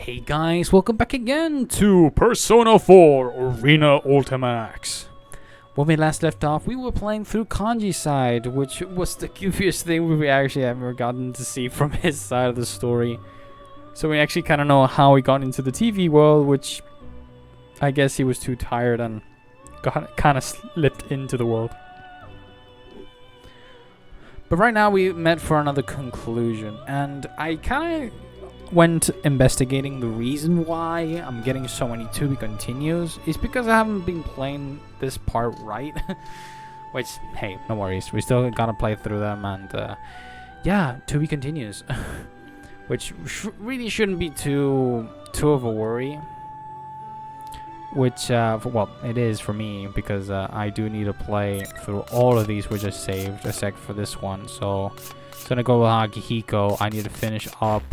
Hey guys, welcome back again to Persona 4 Arena Ultimax. When we last left off, we were playing through Kanji's side, which was the goofiest thing we actually ever gotten to see from his side of the story. So we actually kind of know how he got into the TV world, which I guess he was too tired and kind of slipped into the world. But right now we met for another conclusion, and I kind of went investigating the reason why I'm getting so many to be continues is because I haven't been playing this part right. Which, hey, no worries, we still gotta play through them, and yeah, to be continues. Which really shouldn't be too of a worry. Which, well, it is for me, because I do need to play through all of these which I saved, except for this one. So, it's gonna go with Akihiko. I need to finish up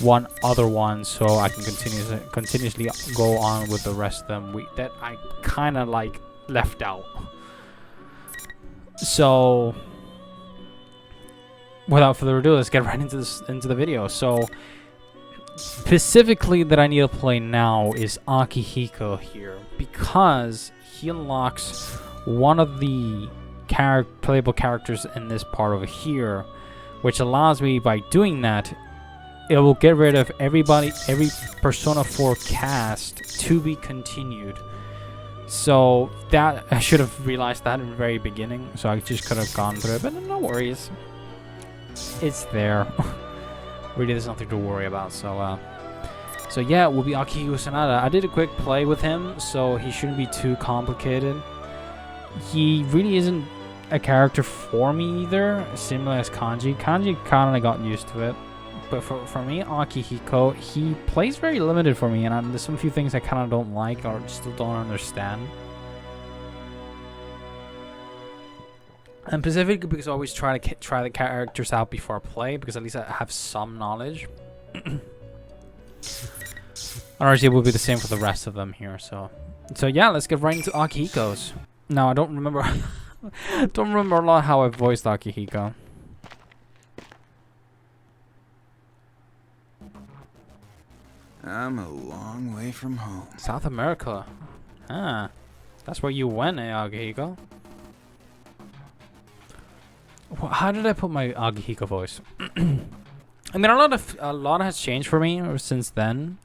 one other one so I can continuously go on with the rest of them that I kind of like left out. So, without further ado, let's get right into the video. So, specifically that I need to play now is Akihiko here, because he unlocks one of the playable characters in this part over here, which allows me, by doing that, it will get rid of every Persona 4 cast to be continued. So that I should have realized that in the very beginning, so I just could have gone through it, but no worries, it's there. Really, there's nothing to worry about. So yeah, it will be Akihiko Sanada. I did a quick play with him, so he shouldn't be too complicated. He really isn't a character for me either, similar as Kanji. Kanji kind of got used to it. But for me, Akihiko, he plays very limited for me, and there's some few things I kind of don't like or still don't understand. And specifically because I always try the characters out before I play, because at least I have some knowledge. Otherwise, it will be the same for the rest of them here. So yeah, let's get right into Akihiko's. Now, I don't remember, don't remember a lot how I voiced Akihiko. I'm a long way from home. South America. Ah, that's where you went, Akihiko. How did I put my Akihiko voice? I mean, a lot has changed for me since then.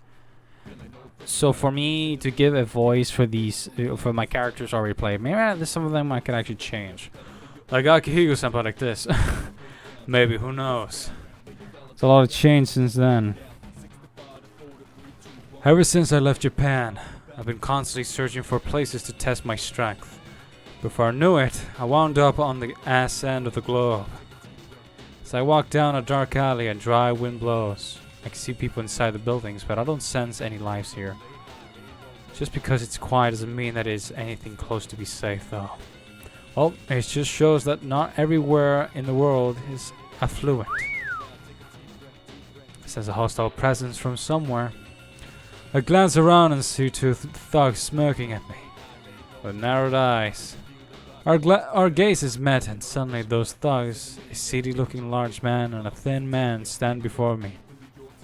So for me to give a voice for these, for my characters already played, maybe there's some of them I could actually change. Like Akihiko, something like this. Maybe, who knows? It's a lot of change since then. Ever since I left Japan, I've been constantly searching for places to test my strength. Before I knew it, I wound up on the ass end of the globe. As I walk down a dark alley and dry wind blows, I can see people inside the buildings, but I don't sense any lives here. Just because it's quiet doesn't mean that it's anything close to be safe, though. Well, it just shows that not everywhere in the world is affluent. I sense a hostile presence from somewhere. I glance around and see two thugs smirking at me with narrowed eyes. Our gazes met, and suddenly those thugs, a seedy-looking large man and a thin man, stand before me.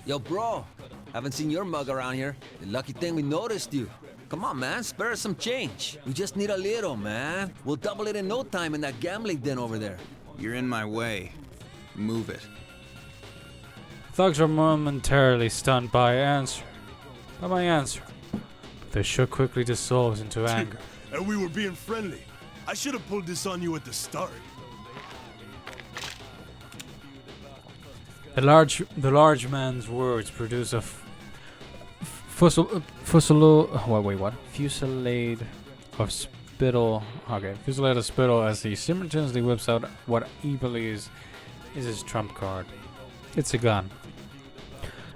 Yo, bro, haven't seen your mug around here. The lucky thing we noticed you. Come on, man, spare us some change. We just need a little, man. We'll double it in no time in that gambling den over there. You're in my way. Move it. Thugs are momentarily stunned by my answer, but their shock quickly dissolves into anger. And we were being friendly. I should have pulled this on you at the start. The large man's words produce a fusillade of spittle. Okay, fusillade of spittle as he simultaneously whips out what he believes is his trump card. It's a gun.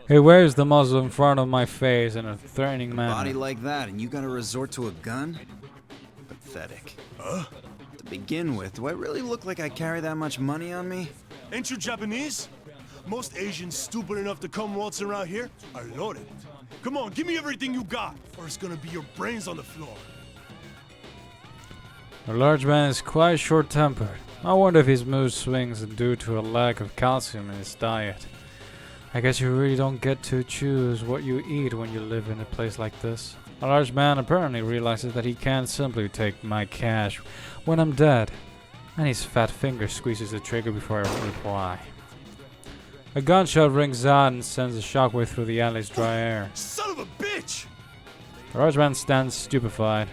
He waves the muzzle in front of my face in a threatening manner. Body like that, and you gotta resort to a gun? Pathetic. Huh? To begin with, do I really look like I carry that much money on me? Ain't you Japanese? Most Asians stupid enough to come waltzing around here are loaded. Come on, give me everything you got, or it's gonna be your brains on the floor. The large man is quite short-tempered. I wonder if his mood swings are due to a lack of calcium in his diet. I guess you really don't get to choose what you eat when you live in a place like this. A large man apparently realizes that he can't simply take my cash when I'm dead, and his fat finger squeezes the trigger before I reply. A gunshot rings out and sends a shockwave through the alley's dry air. Son of a bitch! The large man stands stupefied.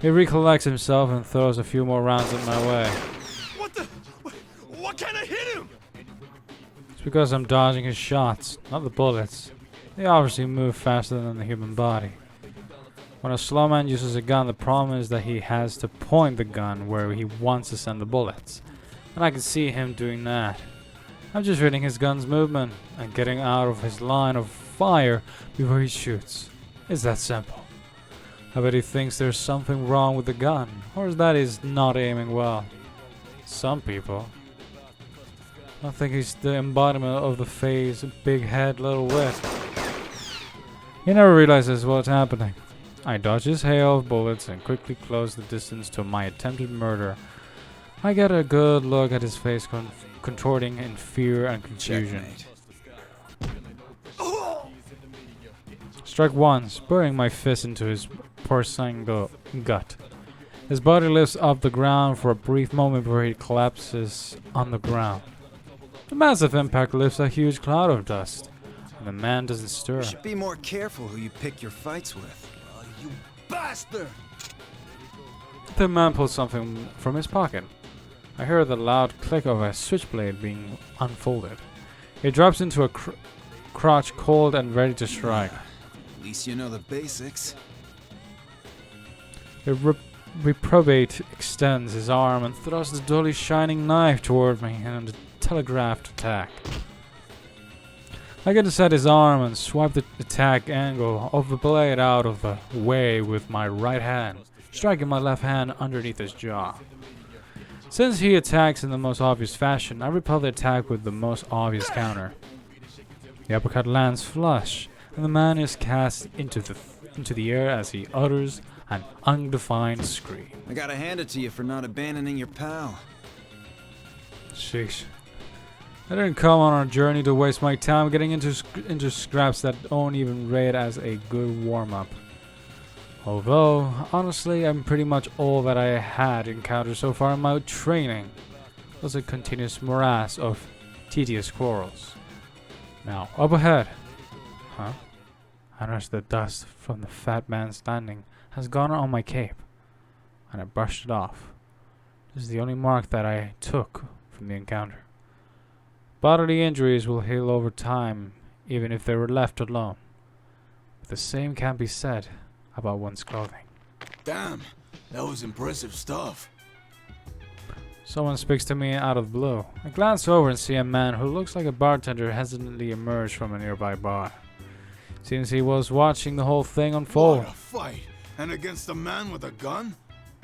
He recollects himself and throws a few more rounds at my way. What the? What kind of hit him? It's because I'm dodging his shots, not the bullets. They obviously move faster than the human body. When a slow man uses a gun, the problem is that he has to point the gun where he wants to send the bullets. And I can see him doing that. I'm just reading his gun's movement and getting out of his line of fire before he shoots. It's that simple. I bet he thinks there's something wrong with the gun, or that he's not aiming well. Some people. I think he's the embodiment of the phase, big head, little wit. He never realizes what's happening. I dodge his hail of bullets and quickly close the distance to my attempted murder. I get a good look at his face contorting in fear and confusion. Strike once, burying my fist into his porcine gut. His body lifts off the ground for a brief moment before he collapses on the ground. The massive impact lifts a huge cloud of dust, and the man doesn't stir. You should be more careful who you pick your fights with. Oh, you bastard! The man pulls something from his pocket. I hear the loud click of a switchblade being unfolded. He drops into a crotch cold and ready to strike. At least you know the basics. The reprobate extends his arm and thrusts the dully shining knife toward me in a telegraphed attack. I get inside his arm and swipe the attack angle of the blade out of the way with my right hand, striking my left hand underneath his jaw. Since he attacks in the most obvious fashion, I repel the attack with the most obvious counter. The uppercut lands flush, and the man is cast into the air as he utters an undefined scream. I gotta hand it to you for not abandoning your pal. Sheesh. I didn't come on a journey to waste my time getting into scraps that don't even rate as a good warm-up. Although, honestly, I'm pretty much all that I had encountered so far in my training was a continuous morass of tedious quarrels. Now, up ahead. Huh? I noticed the dust from the fat man's landing has gone on my cape, and I brushed it off. This is the only mark that I took from the encounter. Bodily injuries will heal over time, even if they were left alone. But the same can't be said about one's clothing. Damn, that was impressive stuff. Someone speaks to me out of the blue. I glance over and see a man who looks like a bartender hesitantly emerge from a nearby bar. Seems he was watching the whole thing unfold. What a fight! And against a man with a gun?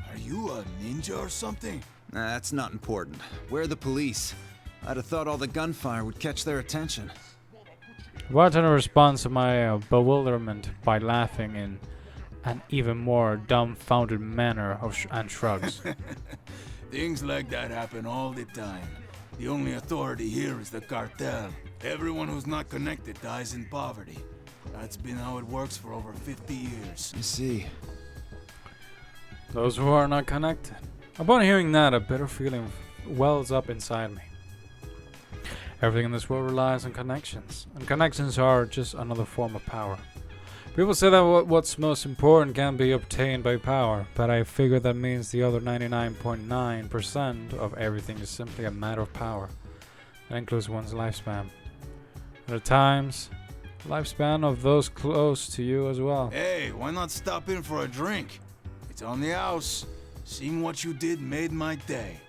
Are you a ninja or something? Nah, that's not important. Where are the police? I'd have thought all the gunfire would catch their attention. The bartender responds to my bewilderment by laughing in an even more dumbfounded manner and shrugs. Things like that happen all the time. The only authority here is the cartel. Everyone who's not connected dies in poverty. That's been how it works for over 50 years. I see. Those who are not connected. Upon hearing that, a bitter feeling wells up inside me. Everything in this world relies on connections, and connections are just another form of power. People say that what's most important can be obtained by power, but I figure that means the other 99.9% of everything is simply a matter of power. That includes one's lifespan. And at times, the lifespan of those close to you as well. Hey, why not stop in for a drink? It's on the house. Seeing what you did made my day.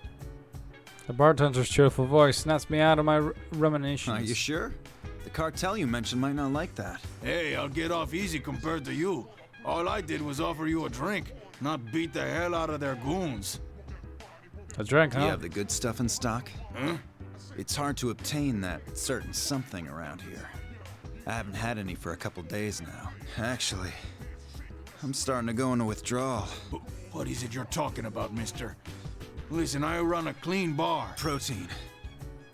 The bartender's cheerful voice snaps me out of my ruminations. Are you sure? The cartel you mentioned might not like that. Hey, I'll get off easy compared to you. All I did was offer you a drink, not beat the hell out of their goons. A drink, huh? You have the good stuff in stock? Huh? It's hard to obtain that certain something around here. I haven't had any for a couple days now. Actually, I'm starting to go into withdrawal. What is it you're talking about, mister? Listen, I run a clean bar. Protein.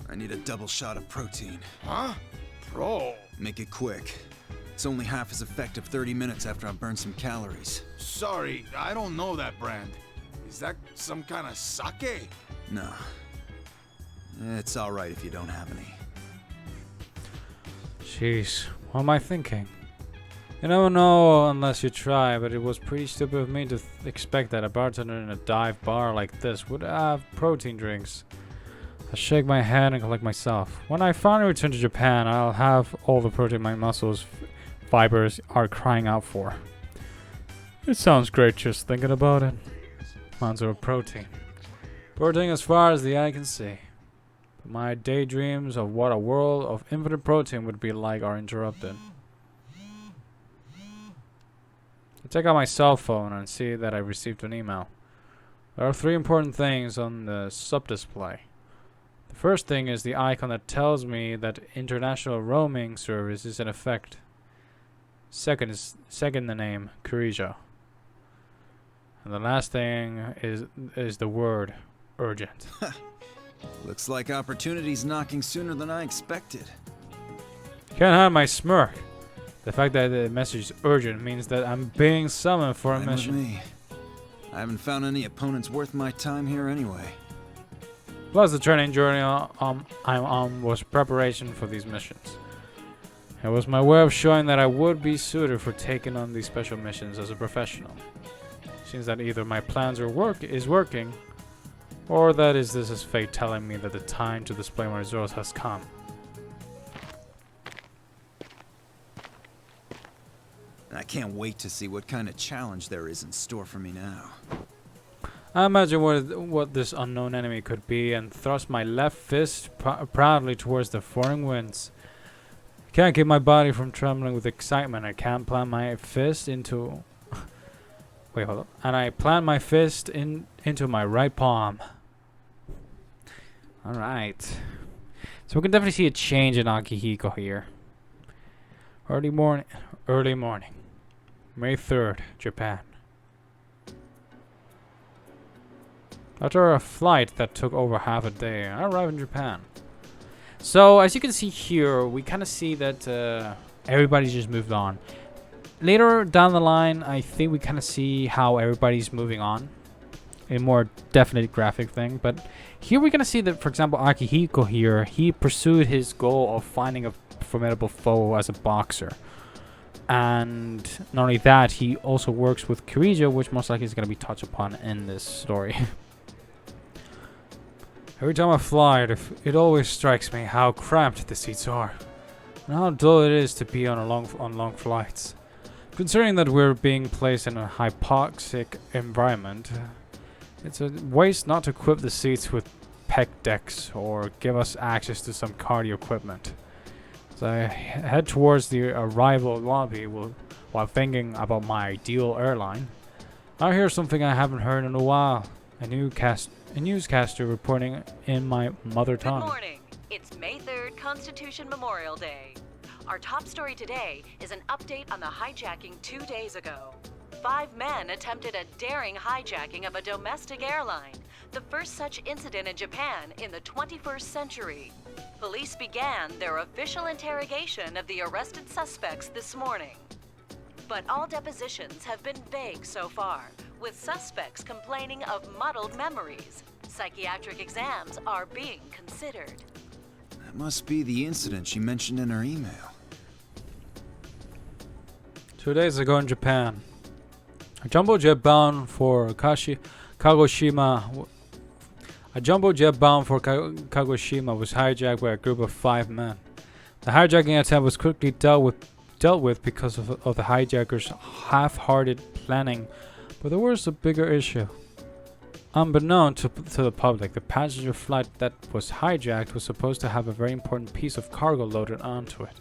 I need a double shot of protein. Huh? Bro, Make it quick. It's only half as effective 30 minutes after I've burned some calories. sorry, I don't know that brand. Is that some kind of sake? No. It's alright if you don't have any. Jeez, what am I thinking? You never know unless you try, but it was pretty stupid of me to expect that a bartender in a dive bar like this would have protein drinks. I shake my head and collect myself. When I finally return to Japan, I'll have all the protein my muscles fibers are crying out for. It sounds great just thinking about it. Amounts of protein. Protein as far as the eye can see. But my daydreams of what a world of infinite protein would be like are interrupted. I take out my cell phone and see that I received an email. There are 3 important things on the sub-display. The first thing is the icon that tells me that international roaming service is in effect. Second, the name, Kurija. And the last thing is the word, urgent. Looks like opportunity's knocking sooner than I expected. Can't hide my smirk. The fact that the message is urgent means that I'm being summoned for a Fine with mission. me. I haven't found any opponents worth my time here anyway. Plus, the training journey I'm on was preparation for these missions. It was my way of showing that I would be suited for taking on these special missions as a professional. Seems that either my plans is working, or that this is fate telling me that the time to display my results has come. I can't wait to see what kind of challenge there is in store for me now. I imagine what this unknown enemy could be and thrust my left fist proudly towards the foreign winds. Can't keep my body from trembling with excitement. I can't plant my fist into... Wait, hold up. And I plant my fist into my right palm. Alright. So we can definitely see a change in Akihiko here. Early morning. May 3rd, Japan. After a flight that took over half a day, I arrived in Japan. So, as you can see here, we kind of see that everybody's just moved on. Later down the line, I think we kind of see how everybody's moving on. A more definite graphic thing. But here we're going to see that, for example, Akihiko here, he pursued his goal of finding a formidable foe as a boxer. And not only that, he also works with Kurija, which most likely is going to be touched upon in this story. Every time I fly, it always strikes me how cramped the seats are, and how dull it is to be on long flights. Considering that we're being placed in a hypoxic environment, it's a waste not to equip the seats with pec decks or give us access to some cardio equipment. As I head towards the arrival lobby while thinking about my ideal airline, I hear something I haven't heard in a while. A newscaster reporting in my mother tongue. Good morning. It's May 3rd, Constitution Memorial Day. Our top story today is an update on the hijacking 2 days ago. 5 men attempted a daring hijacking of a domestic airline, the first such incident in Japan in the 21st century. Police began their official interrogation of the arrested suspects this morning. But all depositions have been vague so far, with suspects complaining of muddled memories. Psychiatric exams are being considered. That must be the incident she mentioned in her email. 2 days ago in Japan, a jumbo jet bound for Kagoshima. A jumbo jet bound for Kagoshima was hijacked by a group of 5 men. The hijacking attempt was quickly dealt with because of the hijackers' half-hearted planning, but there was a bigger issue. Unbeknown to the public, the passenger flight that was hijacked was supposed to have a very important piece of cargo loaded onto it.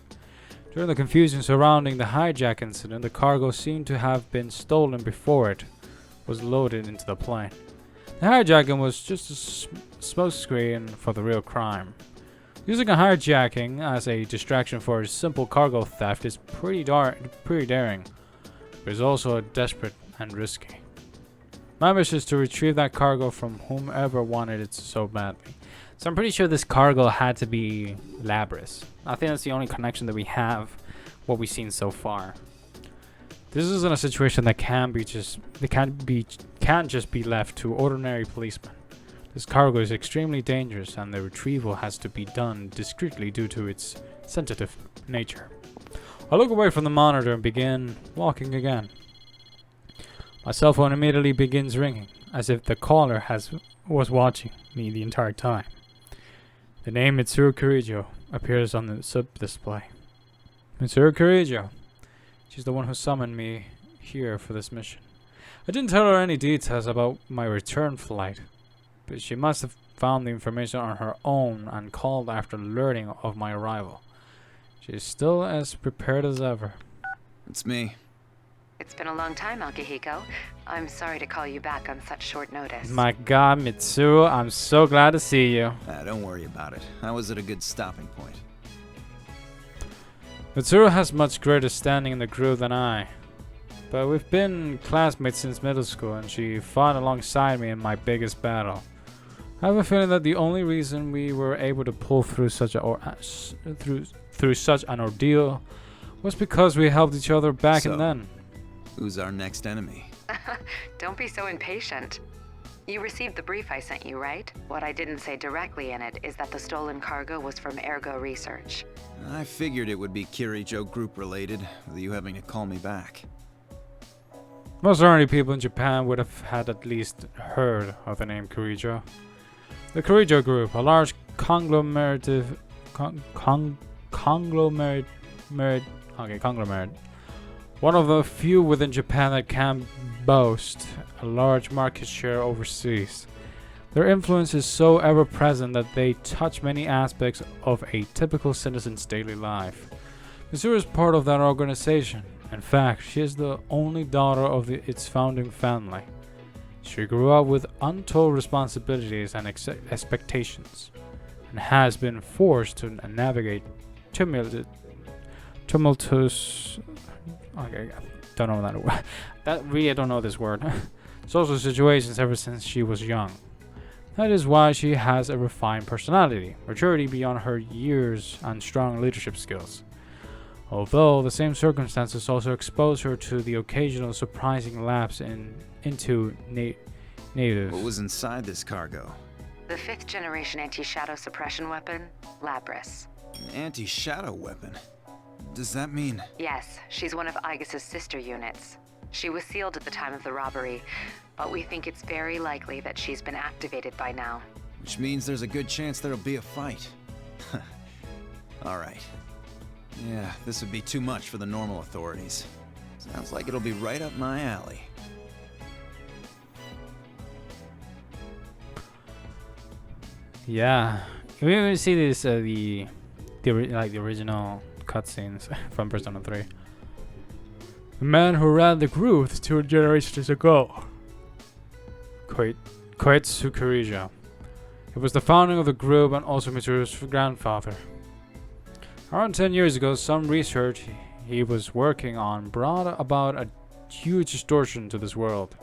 During the confusion surrounding the hijack incident, the cargo seemed to have been stolen before it was loaded into the plane. The hijacking was just a smokescreen for the real crime. Using a hijacking as a distraction for a simple cargo theft is pretty daring, but is also desperate and risky. My wish is to retrieve that cargo from whomever wanted it so badly. So I'm pretty sure this cargo had to be Labris. I think that's the only connection that we have, what we've seen so far. This isn't a situation that can't just be left to ordinary policemen. This cargo is extremely dangerous, and the retrieval has to be done discreetly due to its sensitive nature. I look away from the monitor and begin walking again. My cell phone immediately begins ringing, as if the caller was watching me the entire time. The name Mitsuru Kirijo appears on the sub-display. Mitsuru Kirijo. She's the one who summoned me here for this mission. I didn't tell her any details about my return flight, but she must have found the information on her own and called after learning of my arrival. She is still as prepared as ever. It's me. It's been a long time, Akihiko. I'm sorry to call you back on such short notice. My god, Mitsuru, I'm so glad to see you. Don't worry about it. I was at a good stopping point. Mitsuru has much greater standing in the group than I. But we've been classmates since middle school, and she fought alongside me in my biggest battle. I have a feeling that the only reason we were able to pull through such an ordeal was because we helped each other back and then. Who's our next enemy? Don't be so impatient. You received the brief I sent you, right? What I didn't say directly in it is that the stolen cargo was from Ergo Research. I figured it would be Kirijo group related, with you having to call me back. Most ordinary people in Japan would have had at least heard of the name Kirijo. The Kirijo Group, a large conglomerate, one of the few within Japan that can boast a large market share overseas. Their influence is so ever-present that they touch many aspects of a typical citizen's daily life. Mitsuru is part of that organization. In fact, she is the only daughter of its founding family. She grew up with untold responsibilities and expectations, and has been forced to navigate tumultuous. Okay, don't know that word. I don't know this word. Social situations ever since she was young. That is why she has a refined personality, maturity beyond her years, and strong leadership skills. Although the same circumstances also expose her to the occasional surprising lapse into native. What was inside this cargo? The 5th generation anti-shadow suppression weapon, Labris. An anti-shadow weapon? Does that mean... Yes, she's one of Aegis's sister units. She was sealed at the time of the robbery, but we think it's very likely that she's been activated by now. Which means there's a good chance there'll be a fight. Alright. Yeah, this would be too much for the normal authorities. Sounds like it'll be right up my alley. Yeah, we even see this the original cutscenes from Persona 3. The man who ran the group 2 generations ago, Koetsu Kirijo. It was the founding of the group and also Mitsuru's grandfather. Around 10 years ago, some research he was working on brought about a huge distortion to this world.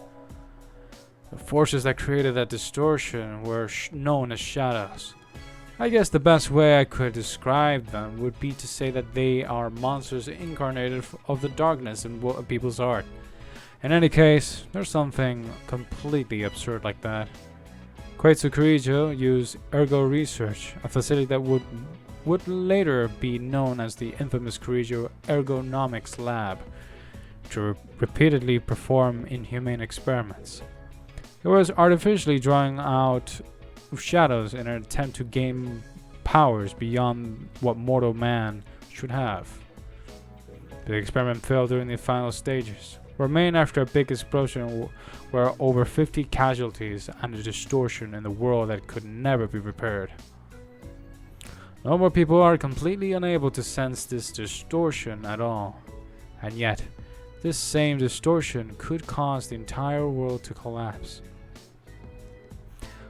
The forces that created that distortion were known as shadows. I guess the best way I could describe them would be to say that they are monsters incarnated of the darkness in people's heart. In any case, there's something completely absurd like that. Koetsu Kirijo used Ergo Research, a facility that would later be known as the infamous Kirijo Ergonomics Lab, to repeatedly perform inhumane experiments. It was artificially drawing out shadows in an attempt to gain powers beyond what mortal man should have. The experiment failed during the final stages, remained after a big explosion where over 50 casualties and a distortion in the world that could never be repaired. No more people are completely unable to sense this distortion at all, and yet this same distortion could cause the entire world to collapse.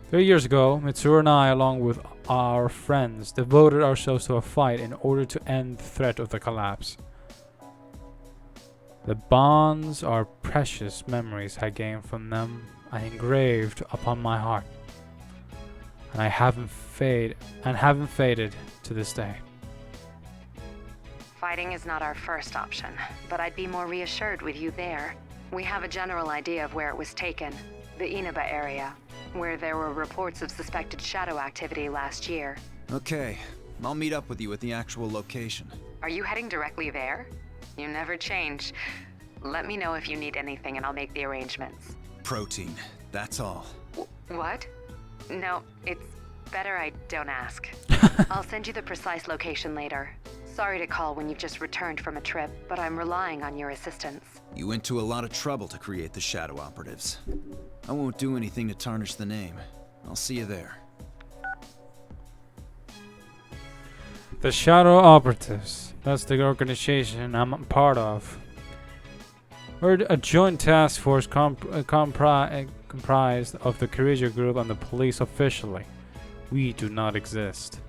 3 years ago, Mitsuru and I, along with our friends, devoted ourselves to a fight in order to end the threat of the collapse. The bonds are precious memories I gained from them and engraved upon my heart. and haven't faded to this day. Fighting is not our first option, but I'd be more reassured with you there. We have a general idea of where it was taken, the Inaba area, where there were reports of suspected shadow activity last year. Okay, I'll meet up with you at the actual location. Are you heading directly there? You never change. Let me know if you need anything and I'll make the arrangements. Protein, that's all. What? No, it's better I don't ask. I'll send you the precise location later. Sorry to call when you've just returned from a trip, but I'm relying on your assistance. You went to a lot of trouble to create the Shadow Operatives. I won't do anything to tarnish the name. I'll see you there. The Shadow Operatives. That's the organization I'm part of. We're a joint task force comprised of the Courageous Group and the police officially. We do not exist.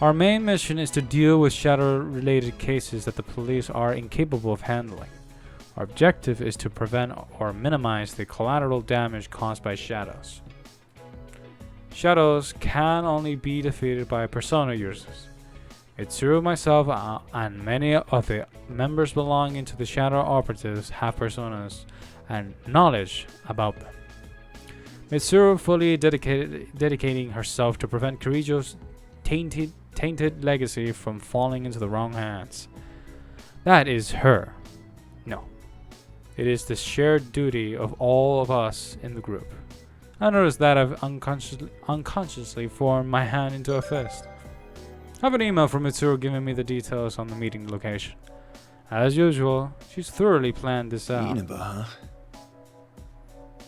Our main mission is to deal with shadow-related cases that the police are incapable of handling. Our objective is to prevent or minimize the collateral damage caused by shadows. Shadows can only be defeated by persona users. Mitsuru, myself, and many of the members belonging to the Shadow Operatives have personas and knowledge about them. Mitsuru fully dedicating herself to prevent Kirijo's tainted legacy from falling into the wrong hands. That is her. No. It is the shared duty of all of us in the group. I noticed that I've unconsciously formed my hand into a fist. I have an email from Mitsuru giving me the details on the meeting location. As usual, she's thoroughly planned this out. Inaba, huh?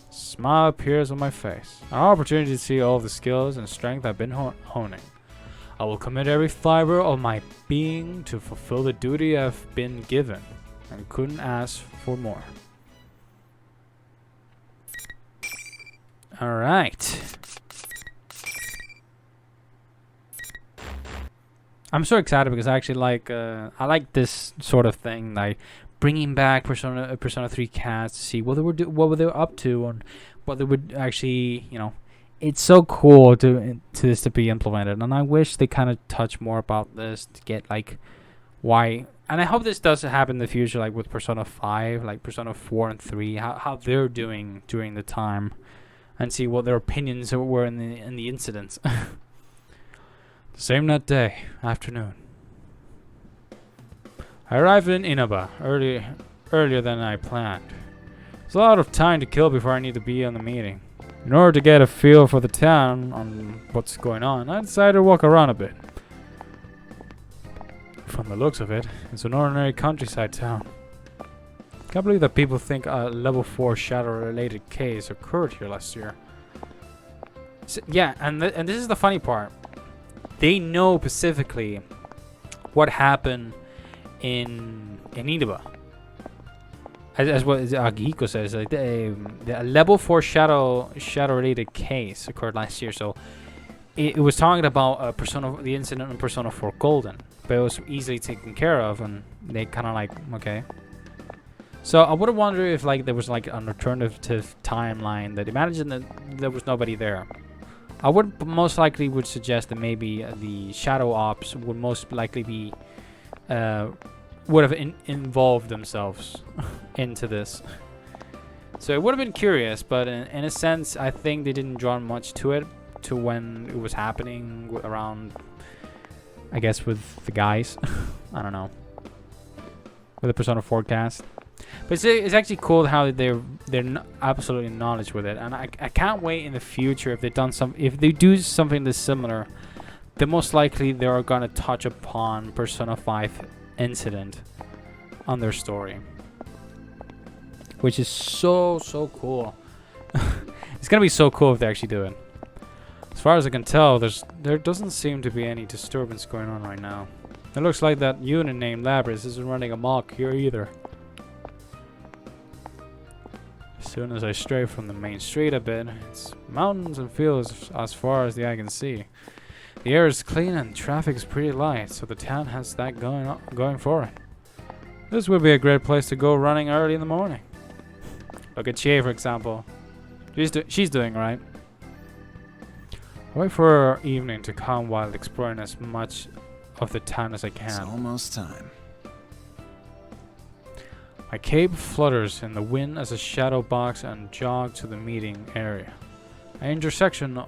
Smile appears on my face. An opportunity to see all the skills and strength I've been honing. I will commit every fiber of my being to fulfill the duty I've been given, and couldn't ask for more. Alright. I'm so excited because I actually like I like this sort of thing, like bringing back Persona 3 cast to see what they were up to and what they would actually, you know, it's so cool to this to be implemented, and I wish they kind of touch more about this to get like why. And I hope this does happen in the future, like with Persona 5, like Persona 4 and 3, how they're doing during the time, and see what their opinions were in the incidents. The same that day, afternoon. I arrived in Inaba earlier than I planned. There's a lot of time to kill before I need to be on the meeting. In order to get a feel for the town on what's going on, I decided to walk around a bit. From the looks of it, it's an ordinary countryside town. Can't believe that people think a level 4 shadow-related case occurred here last year. So, yeah, and this is the funny part. They know specifically what happened in Inaba. As what Agihiko says, like the level 4 shadow-related case occurred last year. So it was talking about the incident in Persona 4 Golden, but it was easily taken care of, and they kind of like, okay. So I would wonder if like there was like an alternative timeline that imagine that there was nobody there. I would most likely would suggest that maybe the shadow ops would most likely be would have involved themselves into this. So it would have been curious, but in a sense, I think they didn't draw much to it, to when it was happening around, I guess, with the guys. I don't know, with the Persona 4 cast. But it's actually cool how they're absolutely knowledge with it, and I can't wait in the future if they do something this similar. Then most likely they are gonna touch upon Persona 5 incident on their story, which is so cool. It's gonna be so cool if they actually do it. As far as I can tell, there doesn't seem to be any disturbance going on right now. It looks like that unit named Labris isn't running amok here either. As soon as I stray from the main street a bit, it's mountains and fields as far as the eye can see. The air is clean and traffic is pretty light, so the town has that going for it. This would be a great place to go running early in the morning. Look at Chie, for example. She's doing right. I wait for evening to come while exploring as much of the town as I It's can. almost time. My cape flutters in the wind as a shadow box and jog to the meeting area. An intersection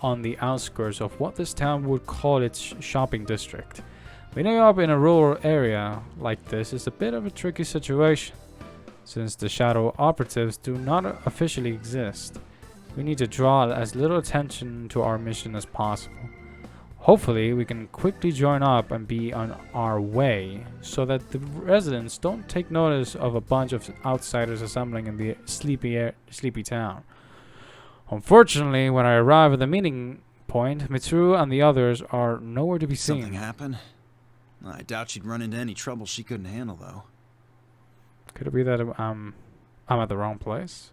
on the outskirts of what this town would call its shopping district. Meeting up in a rural area like this is a bit of a tricky situation, since the shadow operatives do not officially exist. We need to draw as little attention to our mission as possible. Hopefully, we can quickly join up and be on our way, so that the residents don't take notice of a bunch of outsiders assembling in the sleepy town. Unfortunately, when I arrive at the meeting point, Mitsuru and the others are nowhere to be seen. Something happened? I doubt she'd run into any trouble she couldn't handle, though. Could it be that I'm at the wrong place?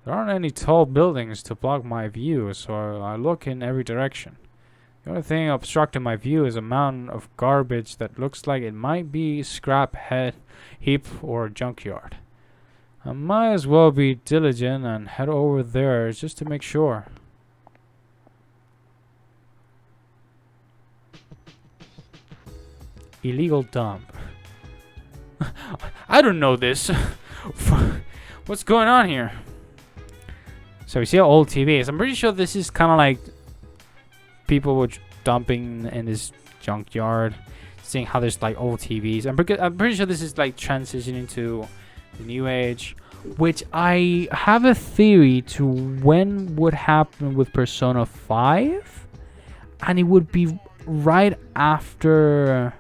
There aren't any tall buildings to block my view, so I look in every direction. The only thing obstructing my view is a mountain of garbage that looks like it might be scrap heap or junkyard. I might as well be diligent and head over there just to make sure. Illegal dump. I don't know this. What's going on here? So we see an old TVs. I'm pretty sure this is kind of like people were dumping in this junkyard, seeing how there's like old TVs. I'm pretty sure this is like transitioning to the new age, which I have a theory to when would happen with Persona 5, and it would be right after.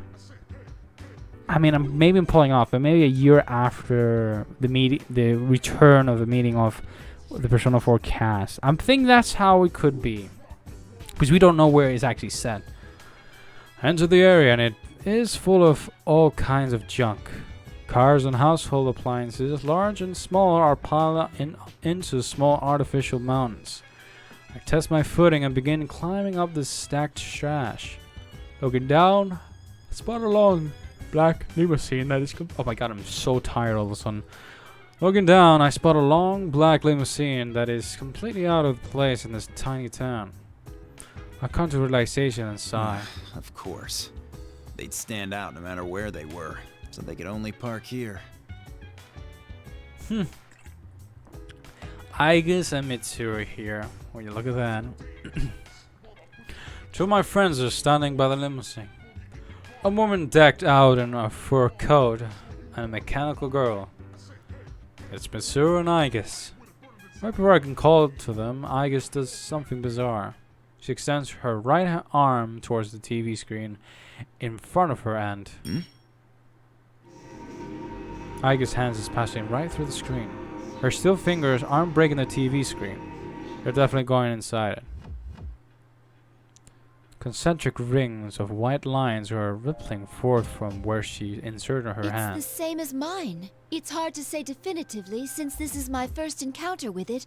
I mean, maybe I'm pulling off, but maybe a year after the return of the meeting of the Persona 4 cast. I'm thinking that's how it could be, because we don't know where it's actually set. I enter the area, and it is full of all kinds of junk. Cars and household appliances, large and small, are piled into small artificial mountains. I test my footing and begin climbing up the stacked trash. Looking down, I spot a long black limousine that is... Oh my god, I'm so tired all of a sudden. Looking down, I spot a long black limousine that is completely out of place in this tiny town. I come to realization and sigh. Of course. They'd stand out no matter where they were, so they could only park here. Aigis and Mitsuru here. When you look at that. Two of my friends are standing by the limousine. A woman decked out in a fur coat and a mechanical girl. It's Mitsuru and Aigis. Right before I can call to them, Aigis does something bizarre. She extends her right arm towards the TV screen in front of her and... Aigis' hands is passing right through the screen. Her still fingers aren't breaking the TV screen. They're definitely going inside it. Concentric rings of white lines are rippling forth from where she inserted her hand. It's the same as mine. It's hard to say definitively since this is my first encounter with it,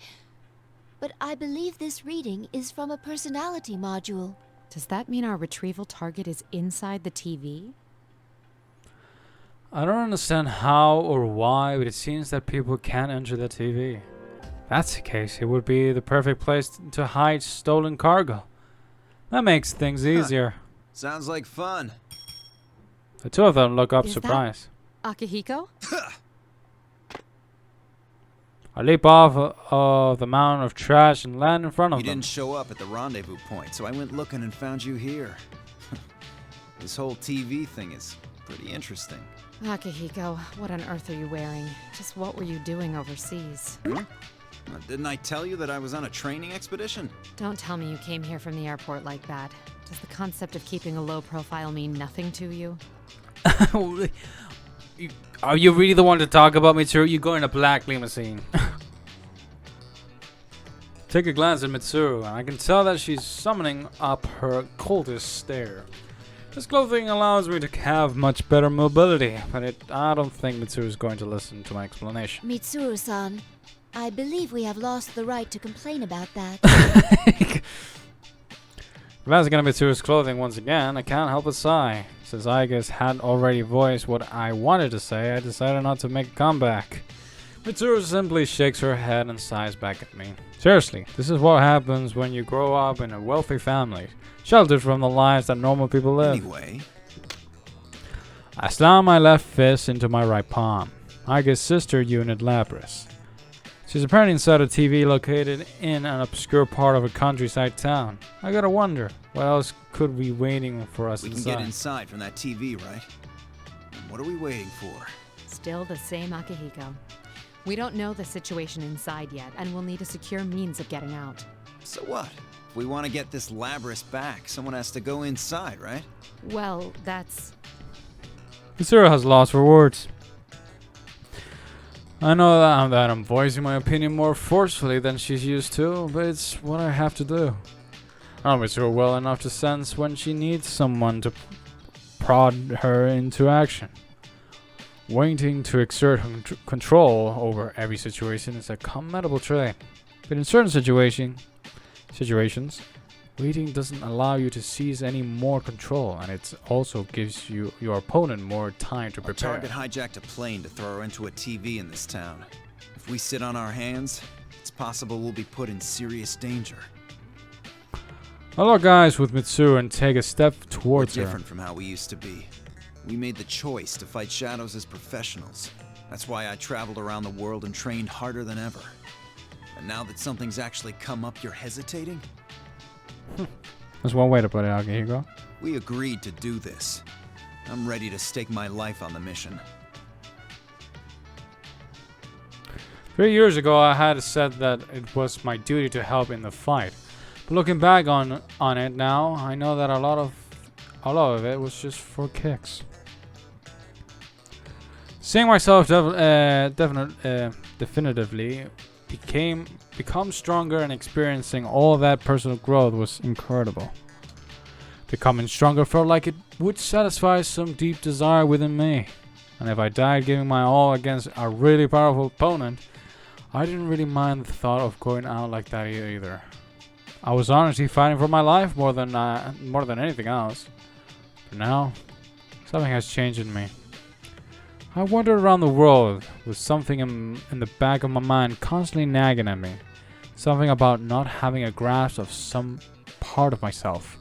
but I believe this reading is from a personality module. Does that mean our retrieval target is inside the TV? I don't understand how or why, but it seems that people can't enter the TV. If that's the case, it would be the perfect place to hide stolen cargo. That makes things easier. Sounds like fun. The two of them look up Is surprised. Akihiko? I leap off of the mountain of trash and land in front of You them. didn't show up at the rendezvous point, so I went looking and found you here. This whole TV thing is pretty interesting. Akihiko, what on earth are you wearing? Just what were you doing overseas? Didn't I tell you that I was on a training expedition? Don't tell me you came here from the airport like that. Does the concept of keeping a low profile mean nothing to you? Are you really the one to talk about, Mitsuru? You go in a black limousine. Take a glance at Mitsuru, and I can tell that she's summoning up her coldest stare. This clothing allows me to have much better mobility, but I don't think Mitsuru is going to listen to my explanation. Mitsuru-san, I believe we have lost the right to complain about that. Glancing at Mitsuru's clothing once again, I can't help but sigh. Since I guess had already voiced what I wanted to say, I decided not to make a comeback. Mitsuru simply shakes her head and sighs back at me. Seriously, this is what happens when you grow up in a wealthy family, sheltered from the lives that normal people live. Anyway, I slam my left fist into my right palm. Iga's sister unit Lapras. She's apparently inside a TV located in an obscure part of a countryside town. I gotta wonder, what else could be waiting for us we can inside? get inside from that TV, right? And what are we waiting for? Still the same Akihiko. We don't know the situation inside yet, and we'll need a secure means of getting out. So what? If we want to get this Labrys back, someone has to go inside, right? Well, that's... Mitsuru has lost for words. I know that I'm voicing my opinion more forcefully than she's used to, but it's what I have to do. I know Mitsuru well enough to sense when she needs someone to prod her into action. Waiting to exert control over every situation is a commendable trait, but in certain situations, waiting doesn't allow you to seize any more control, and it also gives your opponent more time to prepare. Our target hijacked a plane to throw her into a TV in this town. If we sit on our hands, it's possible we'll be put in serious danger. I lock eyes with Mitsuru and take a step towards We're her. different from how we used to be. We made the choice to fight shadows as professionals. That's why I traveled around the world and trained harder than ever. And now that something's actually come up, you're hesitating? That's one way to put it, Akihiko. We agreed to do this. I'm ready to stake my life on the mission. 3 years ago, I had said that it was my duty to help in the fight. But looking back on it now, I know that a lot of it was just for kicks. Seeing myself definitively become stronger and experiencing all that personal growth was incredible. Becoming stronger felt like it would satisfy some deep desire within me. And if I died giving my all against a really powerful opponent, I didn't really mind the thought of going out like that either. I was honestly fighting for my life more than anything else. But now, something has changed in me. I wandered around the world with something in the back of my mind constantly nagging at me. Something about not having a grasp of some part of myself.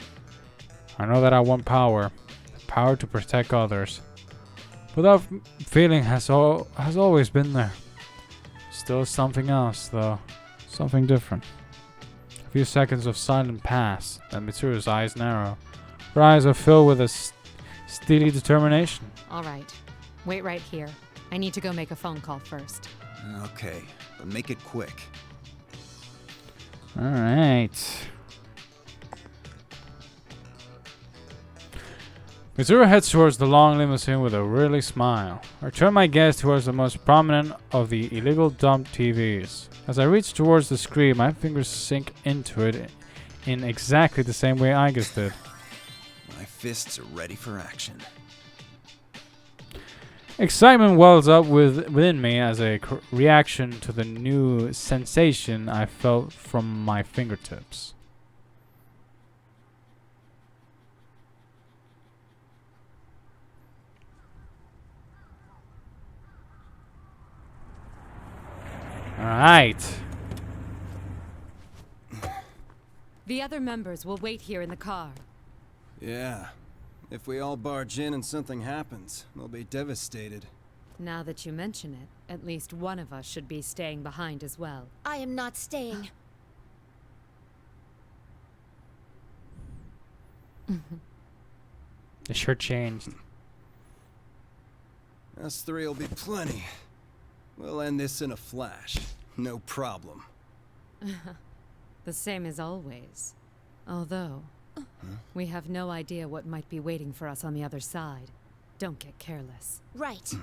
I know that I want power. The power to protect others. But that feeling has always been there. Still something else, though. Something different. A few seconds of silence pass, then Mitsuru's eyes narrow. Her eyes are filled with a steely determination. All right. Wait right here. I need to go make a phone call first. Okay, but make it quick. Alright. Mitsuru heads towards the long limousine with a really smile. I turn my gaze towards the most prominent of the illegal dump TVs. As I reach towards the screen, my fingers sink into it in exactly the same way Igus did. My fists are ready for action. Excitement wells up within me as a reaction to the new sensation I felt from my fingertips. Alright. The other members will wait here in the car. Yeah. If we all barge in and something happens, they'll be devastated. Now that you mention it, at least one of us should be staying behind as well. I am not staying. It sure changed. Us three will be plenty. We'll end this in a flash. No problem. The same as always. Although, we have no idea what might be waiting for us on the other side. Don't get careless. Right.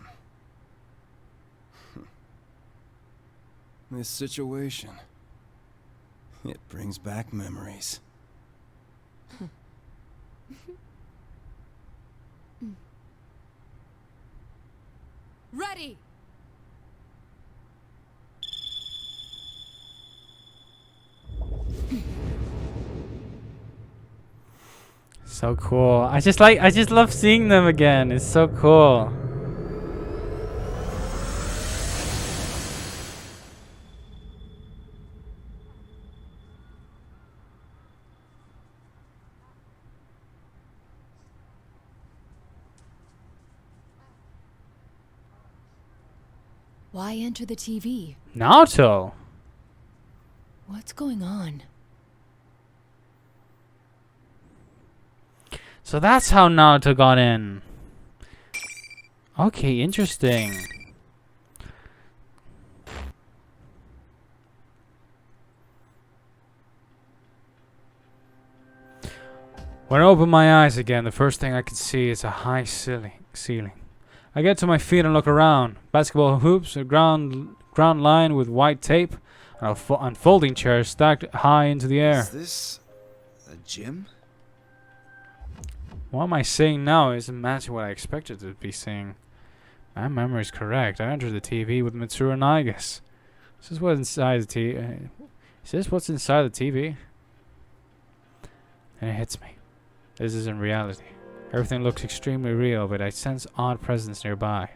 This situation, it brings back memories. Ready! So cool. I just love seeing them again. It's so cool. Why enter the TV? Naruto. What's going on? So that's how Naruto got in. Okay, interesting. When I open my eyes again, the first thing I can see is a high ceiling. I get to my feet and look around. Basketball hoops, a ground line with white tape, and unfolding chairs stacked high into the air. Is this a gym? What am I seeing now isn't matching what I expected to be seeing. My memory is correct. I entered the TV with Mitsuru Naigas. Is this what's inside the TV? Is this what's inside the TV? And it hits me. This isn't reality. Everything looks extremely real, but I sense odd presence nearby.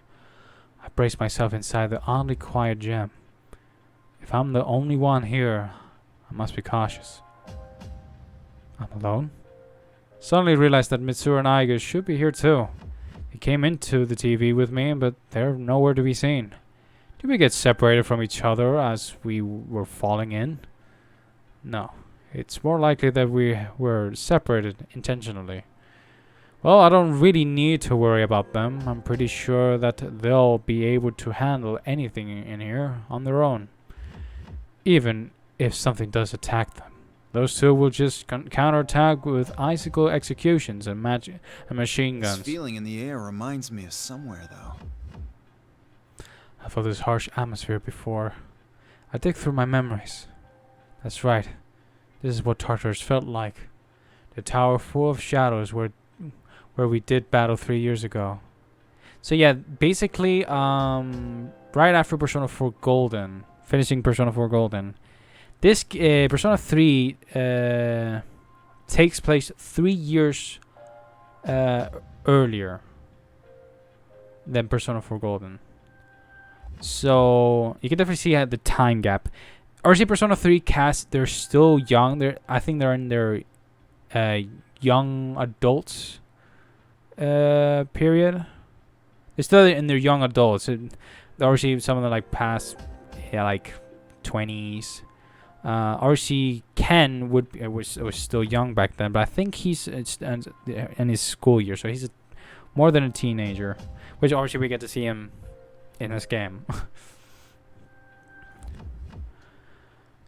I brace myself inside the oddly quiet gym. If I'm the only one here, I must be cautious. I'm alone? Suddenly realized that Mitsuru and Aiga should be here too. They came into the TV with me, but they're nowhere to be seen. Did we get separated from each other as we were falling in? No. It's more likely that we were separated intentionally. Well, I don't really need to worry about them. I'm pretty sure that they'll be able to handle anything in here on their own. Even if something does attack them. Those two will just counterattack with icicle executions and machine guns. This feeling in the air reminds me of somewhere, though. I felt this harsh atmosphere before. I dig through my memories. That's right. This is what Tartarus felt like. The tower full of shadows where we did battle 3 years ago. So yeah, basically, right after Persona 4 Golden, finishing Persona 4 Golden, this Persona 3 takes place 3 years earlier than Persona 4 Golden. So you can definitely see the time gap. RC Persona 3 cast, they're still young. I think they're in their young adults period. They're still in their young adults. RC, some of them like past, like 20s. RC Ken was still young back then, but I think he's in his school year, so he's more than a teenager. Which RC we get to see him in this game.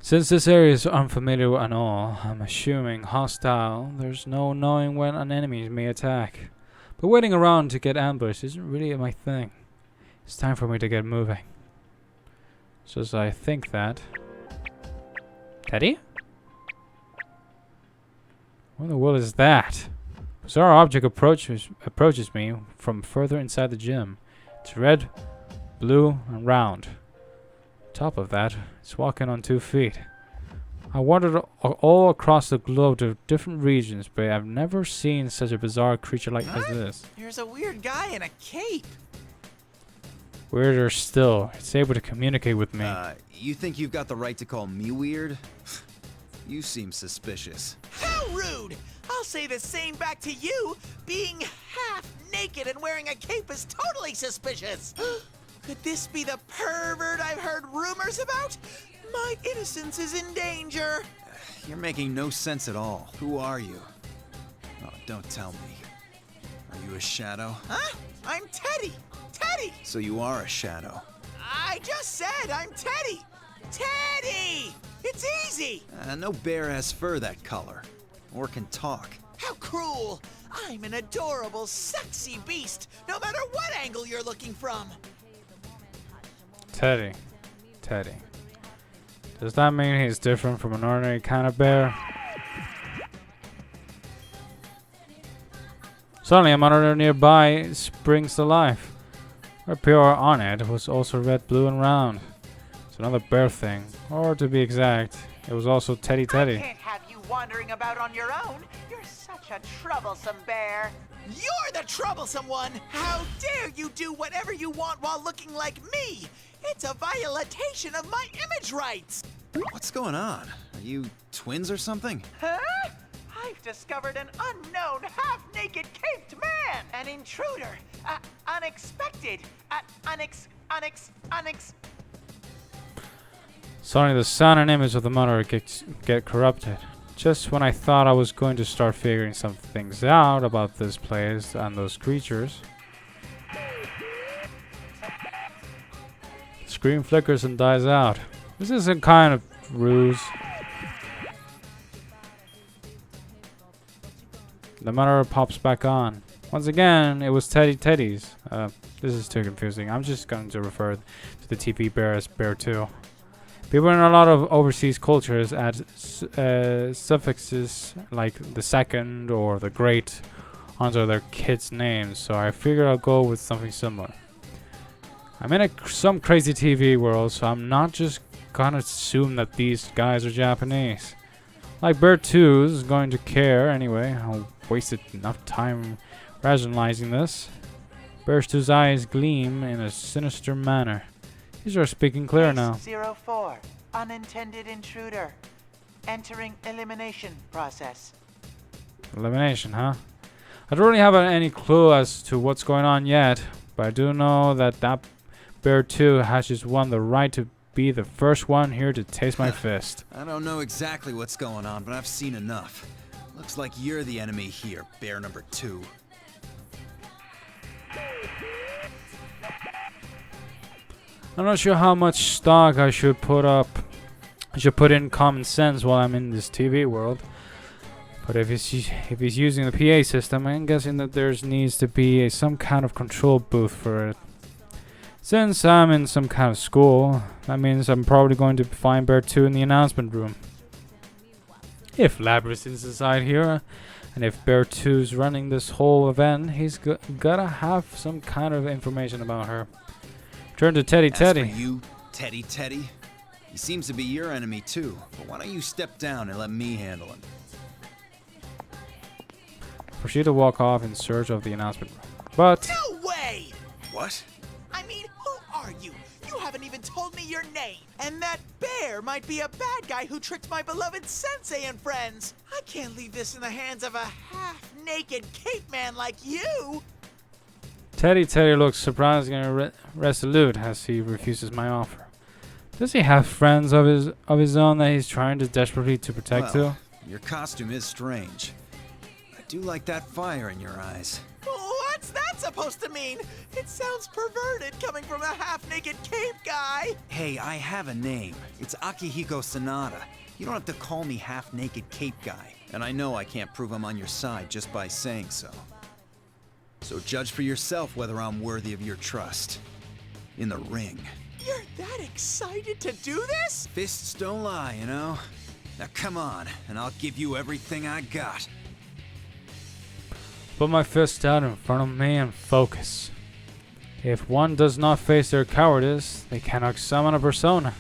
Since this area is unfamiliar and all, I'm assuming hostile. There's no knowing when an enemy may attack. But waiting around to get ambushed isn't really my thing. It's time for me to get moving. So as I think that... Teddy? What in the world is that? A bizarre object approaches me from further inside the gym. It's red, blue, and round. Top of that, it's walking on 2 feet. I wandered all across the globe to different regions, but I've never seen such a bizarre creature like as this. There's a weird guy in a cape. Weirder still, it's able to communicate with me. You think you've got the right to call me weird? You seem suspicious. How rude! I'll say the same back to you. Being half naked and wearing a cape is totally suspicious. Could this be the pervert I've heard rumors about? My innocence is in danger. You're making no sense at all. Who are you? Oh, don't tell me. Are you a shadow? Huh? I'm Teddy. Teddy! So you are a shadow. I just said I'm Teddy. Teddy! It's easy. No bear has fur that color. Or can talk. How cruel. I'm an adorable, sexy beast, no matter what angle you're looking from. Teddy. Does that mean he's different from an ordinary kind of bear? Suddenly a monitor nearby springs to life. Her PR on it was also red, blue, and round. It's another bear thing. Or to be exact, it was also Teddy. I can't have you wandering about on your own. You're such a troublesome bear. You're the troublesome one! How dare you do whatever you want while looking like me! It's a violation of my image rights! What's going on? Are you twins or something? Huh? I've discovered an unknown, half-naked caped man! An intruder! Unexpected! Onyx. Suddenly the sound and image of the monitor get corrupted. Just when I thought I was going to start figuring some things out about this place and those creatures. The screen flickers and dies out. This is a kind of ruse. The monitor pops back on. Once again, it was Teddy's. This is too confusing. I'm just going to refer to the TV bear as Bear 2. People in a lot of overseas cultures add suffixes like the second or the great onto their kids' names, so I figured I'll go with something similar. I'm in some crazy TV world, so I'm not just gonna assume that these guys are Japanese. Like Bear 2 is going to care anyway. I wasted enough time rationalizing this. Bear 2's eyes gleam in a sinister manner. These are speaking clear now. 04, unintended intruder. Entering elimination process. Elimination, huh? I don't really have any clue as to what's going on yet, but I do know that Bear 2 has just won the right to be the first one here to taste my fist. I don't know exactly what's going on, but I've seen enough. Looks like you're the enemy here, Bear number 2. I'm not sure how much stock I should put in common sense while I'm in this TV world. But if he's using the PA system, I'm guessing that there needs to be some kind of control booth for it. Since I'm in some kind of school, that means I'm probably going to find Bear 2 in the announcement room. If Labyrinth is inside here, and if Bear 2's running this whole event, he's gotta have some kind of information about her. Turn to Teddy. As for you, Teddy. He seems to be your enemy too, but why don't you step down and let me handle him? Proceed to walk off in search of the announcement room. But... No way! What? I mean, who are you? You haven't even told me your name. And that bear might be a bad guy who tricked my beloved sensei and friends. I can't leave this in the hands of a half-naked cape man like you. Teddy looks surprisingly resolute as he refuses my offer. Does he have friends of his own that he's trying to desperately to protect too? Your costume is strange. I do like that fire in your eyes. What's that supposed to mean? It sounds perverted coming from a half-naked cape guy. Hey, I have a name. It's Akihiko Sanada. You don't have to call me half-naked cape guy. And I know I can't prove I'm on your side just by saying so. So judge for yourself whether I'm worthy of your trust. In the ring. You're that excited to do this? Fists don't lie, you know? Now come on, and I'll give you everything I got. Put my fist out in front of me and focus. If one does not face their cowardice, they cannot summon a persona.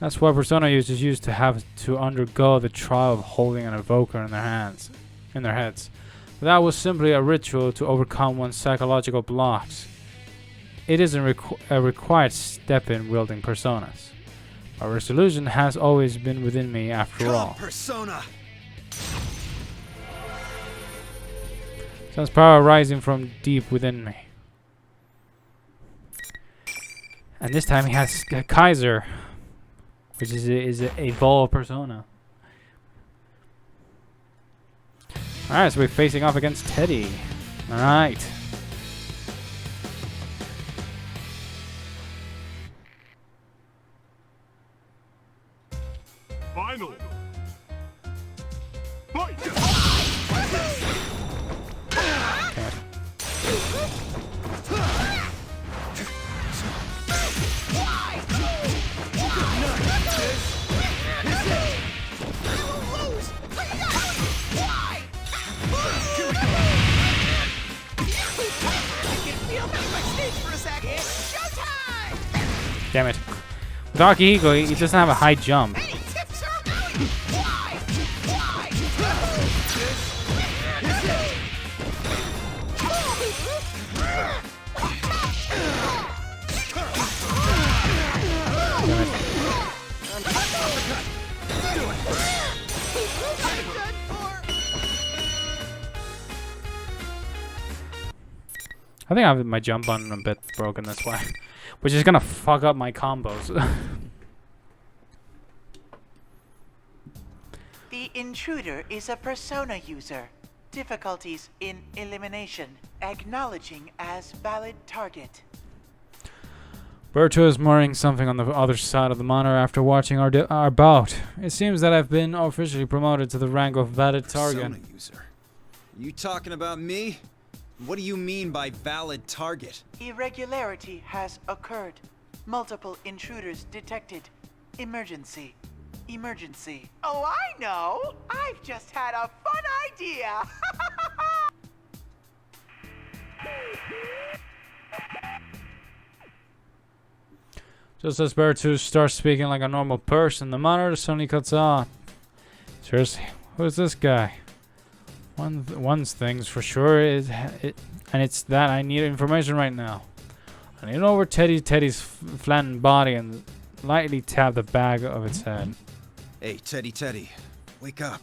That's why persona users used to have to undergo the trial of holding an evoker in their heads. That was simply a ritual to overcome one's psychological blocks. It isn't a required step in wielding personas. My resolution has always been within me after all. Persona! Sense power rising from deep within me. And this time he has Kaiser, which is a evolved persona. Alright, so we're facing off against Teddy. Alright. Final. Fight! Damn it. With Akihiko, he doesn't have a high jump. I think I have my jump button a bit broken, that's why. Which is gonna fuck up my combos. The intruder is a persona user. Difficulties in elimination. Acknowledging as valid target. Berto is murmuring something on the other side of the monitor after watching our bout. It seems that I've been officially promoted to the rank of valid target. Persona user. You talking about me? What do you mean by valid target? Irregularity has occurred. Multiple intruders detected. Emergency. Emergency. Oh, I know! I've just had a fun idea! Just as Berto starts speaking like a normal person, the monitor suddenly cuts off. Seriously, who's this guy? One thing's for sure and it's that I need information right now. I need to know over Teddy's flattened body and lightly tap the back of its head. Hey, Teddy, wake up.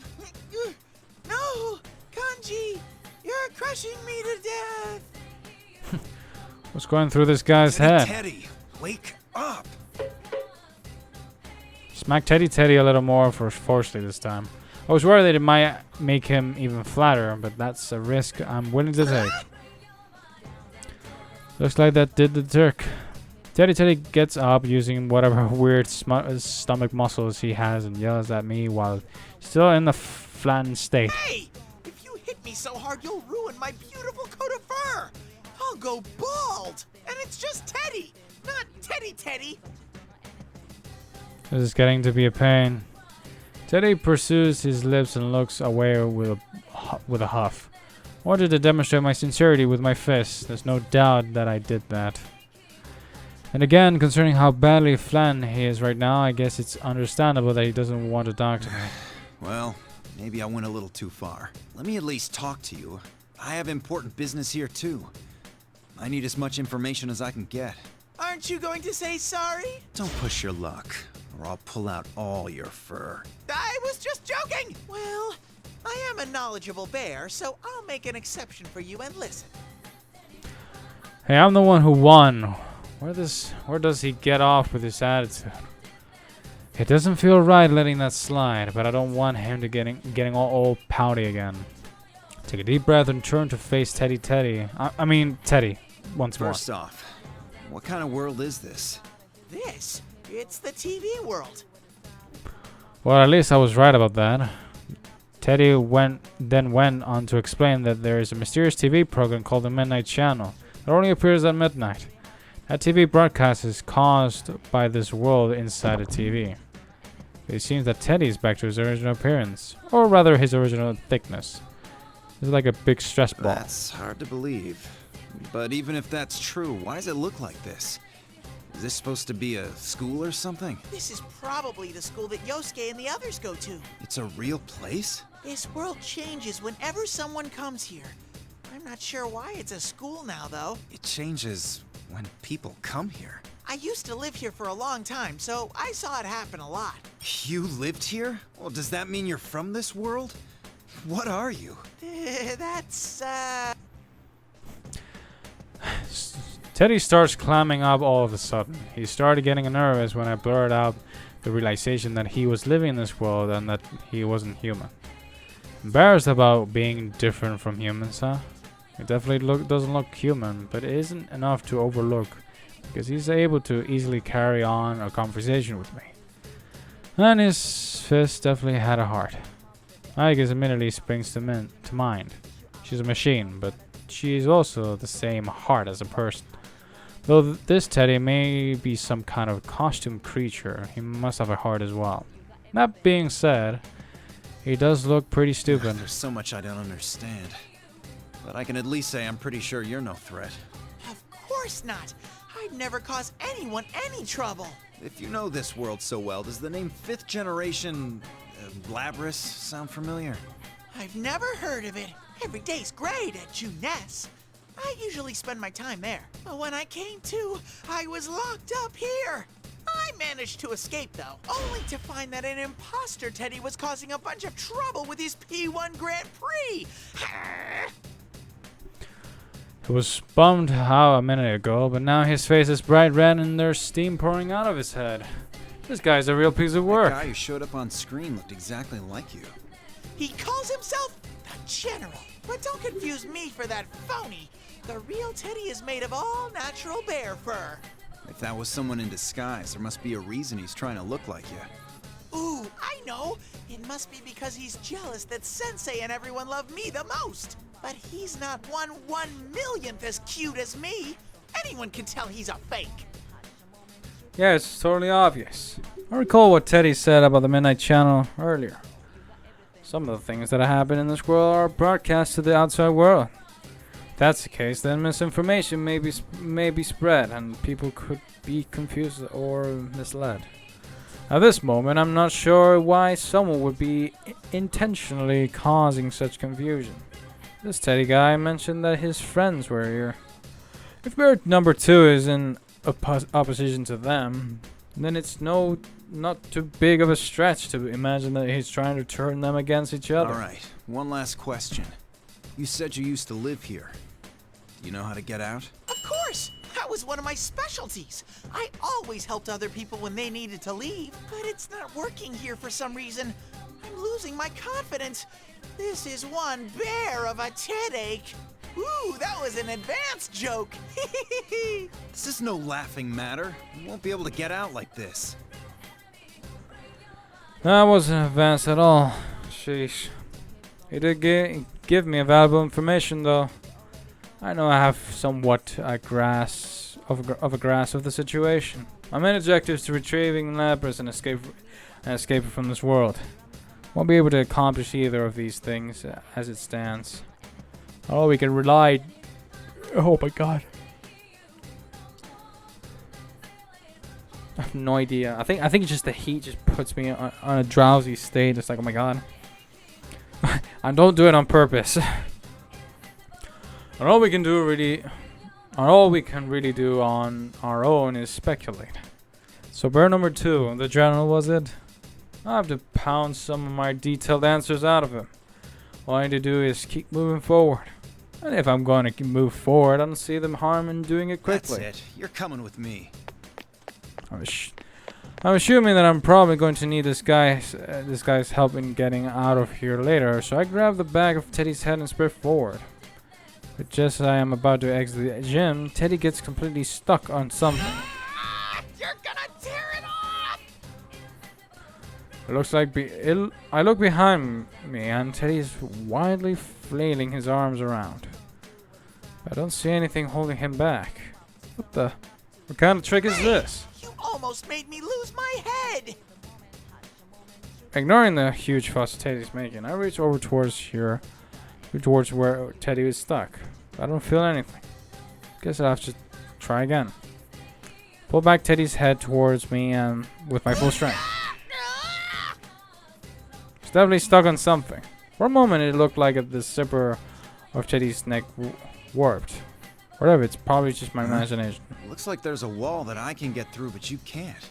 No! Kanji! You're crushing me to death! What's going through this guy's head? Teddy, wake up! Smack Teddy a little more forcefully this time. I was worried that it might make him even flatter, but that's a risk I'm willing to take. Looks like that did the trick. Teddy gets up using whatever weird stomach muscles he has and yells at me while still in the flattened state. Hey! If you hit me so hard, you'll ruin my beautiful coat of fur! I'll go bald! And it's just Teddy, not Teddy! This is getting to be a pain. Teddy pursues his lips and looks away with a huff. I wanted to demonstrate my sincerity with my fists. There's no doubt that I did that. And again, concerning how badly flattened he is right now, I guess it's understandable that he doesn't want to talk to me. Well, maybe I went a little too far. Let me at least talk to you. I have important business here too. I need as much information as I can get. Aren't you going to say sorry? Don't push your luck, or I'll pull out all your fur. I was just joking! Well, I am a knowledgeable bear, so I'll make an exception for you and listen. Hey, I'm the one who won. Where does he get off with this attitude? It doesn't feel right letting that slide, but I don't want him to getting all pouty again. Take a deep breath and turn to face Teddy once more. First off, what kind of world is this? It's the TV world. Well, at least I was right about that. Teddy then went on to explain that there is a mysterious TV program called the Midnight Channel that only appears at midnight. That TV broadcast is caused by this world inside a TV. It seems that Teddy is back to his original appearance, or rather his original thickness. It's like a big stress ball. That's hard to believe. But even if that's true, why does it look like this? Is this supposed to be a school or something? This is probably the school that Yosuke and the others go to. It's a real place? This world changes whenever someone comes here. I'm not sure why it's a school now, though. It changes when people come here. I used to live here for a long time, so I saw it happen a lot. You lived here? Well, does that mean you're from this world? What are you? Teddy starts climbing up all of a sudden. He started getting nervous when I blurted out the realization that he was living in this world and that he wasn't human. Embarrassed about being different from humans, huh? It definitely doesn't look human, but it isn't enough to overlook, because he's able to easily carry on a conversation with me. And his fist definitely had a heart. I guess immediately springs to mind. She's a machine, but she's also the same heart as a person. Though this Teddy may be some kind of costume creature, he must have a heart as well. That being said, he does look pretty stupid. There's so much I don't understand. But I can at least say I'm pretty sure you're no threat. Of course not. I'd never cause anyone any trouble. If you know this world so well, does the name 5th Generation Labrys sound familiar? I've never heard of it. Every day's great at Juness. I usually spend my time there. But when I came to, I was locked up here. I managed to escape, though, only to find that an imposter Teddy was causing a bunch of trouble with his P1 Grand Prix. He was bummed out a minute ago, but now his face is bright red and there's steam pouring out of his head. This guy's a real piece of work. The guy who showed up on screen looked exactly like you. He calls himself the General. But don't confuse me for that phony. The real Teddy is made of all natural bear fur. If that was someone in disguise, there must be a reason he's trying to look like you. Ooh, I know. It must be because he's jealous that Sensei and everyone love me the most. But he's not 1/1,000,000th as cute as me. Anyone can tell he's a fake. Yeah, it's totally obvious. I recall what Teddy said about the Midnight Channel earlier. Some of the things that happen in this world are broadcast to the outside world. If that's the case, then misinformation may be spread and people could be confused or misled. At this moment, I'm not sure why someone would be intentionally causing such confusion. This Teddy guy mentioned that his friends were here. If bird number 2 is in opposition to them, then it's not too big of a stretch to imagine that he's trying to turn them against each other. Alright, one last question. You said you used to live here. Do you know how to get out? Of course! That was one of my specialties. I always helped other people when they needed to leave. But it's not working here for some reason. I'm losing my confidence. This is one bear of a Ted-ache. Ooh, that was an advanced joke. This is no laughing matter. You won't be able to get out like this. That wasn't advanced at all. Sheesh. He did give me valuable information, though. I know I have somewhat a grasp of the situation. My main objective is to retrieving Lapras and escape from this world. Won't be able to accomplish either of these things as it stands. Oh, we can rely. Oh my god. I have no idea. I think it's just the heat just puts me on a drowsy state. It's like, oh my god. I don't do it on purpose. And all we can really do on our own is speculate. So bird number 2, the general, was it? I have to pound some of my detailed answers out of him. All I need to do is keep moving forward. And if I'm going to move forward, I don't see them harm in doing it quickly. That's it. You're coming with me. I'm assuming that I'm probably going to need this guy's help in getting out of here later, so I grab the back of Teddy's head and sprint forward. But just as I am about to exit the gym, Teddy gets completely stuck on something. You're gonna tear it off! It looks like I look behind me and Teddy is wildly flailing his arms around. I don't see anything holding him back. What kind of trick is this? You almost made me lose my head! Ignoring the huge fuss Teddy's making, I reach over towards where Teddy is stuck. I don't feel anything. Guess I'll have to try again. Pull back Teddy's head towards me and with my full strength. He's definitely stuck on something. For a moment it looked like the zipper of Teddy's neck warped. Whatever, it's probably just my imagination. Looks like there's a wall that I can get through, but you can't.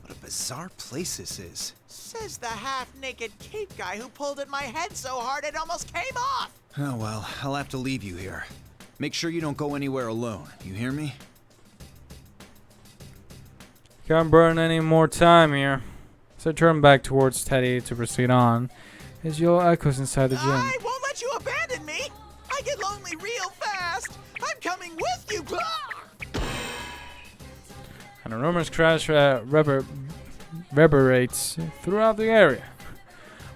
What a bizarre place this is. Says the half-naked cape guy who pulled at my head so hard it almost came off. Oh well, I'll have to leave you here. Make sure you don't go anywhere alone. You hear me? Can't burn any more time here. So I turn back towards Teddy to proceed on. His yell echoes inside the gym. I won't let you abandon me. I get lonely real fast. I'm coming with you. An enormous crash reverberates throughout the area.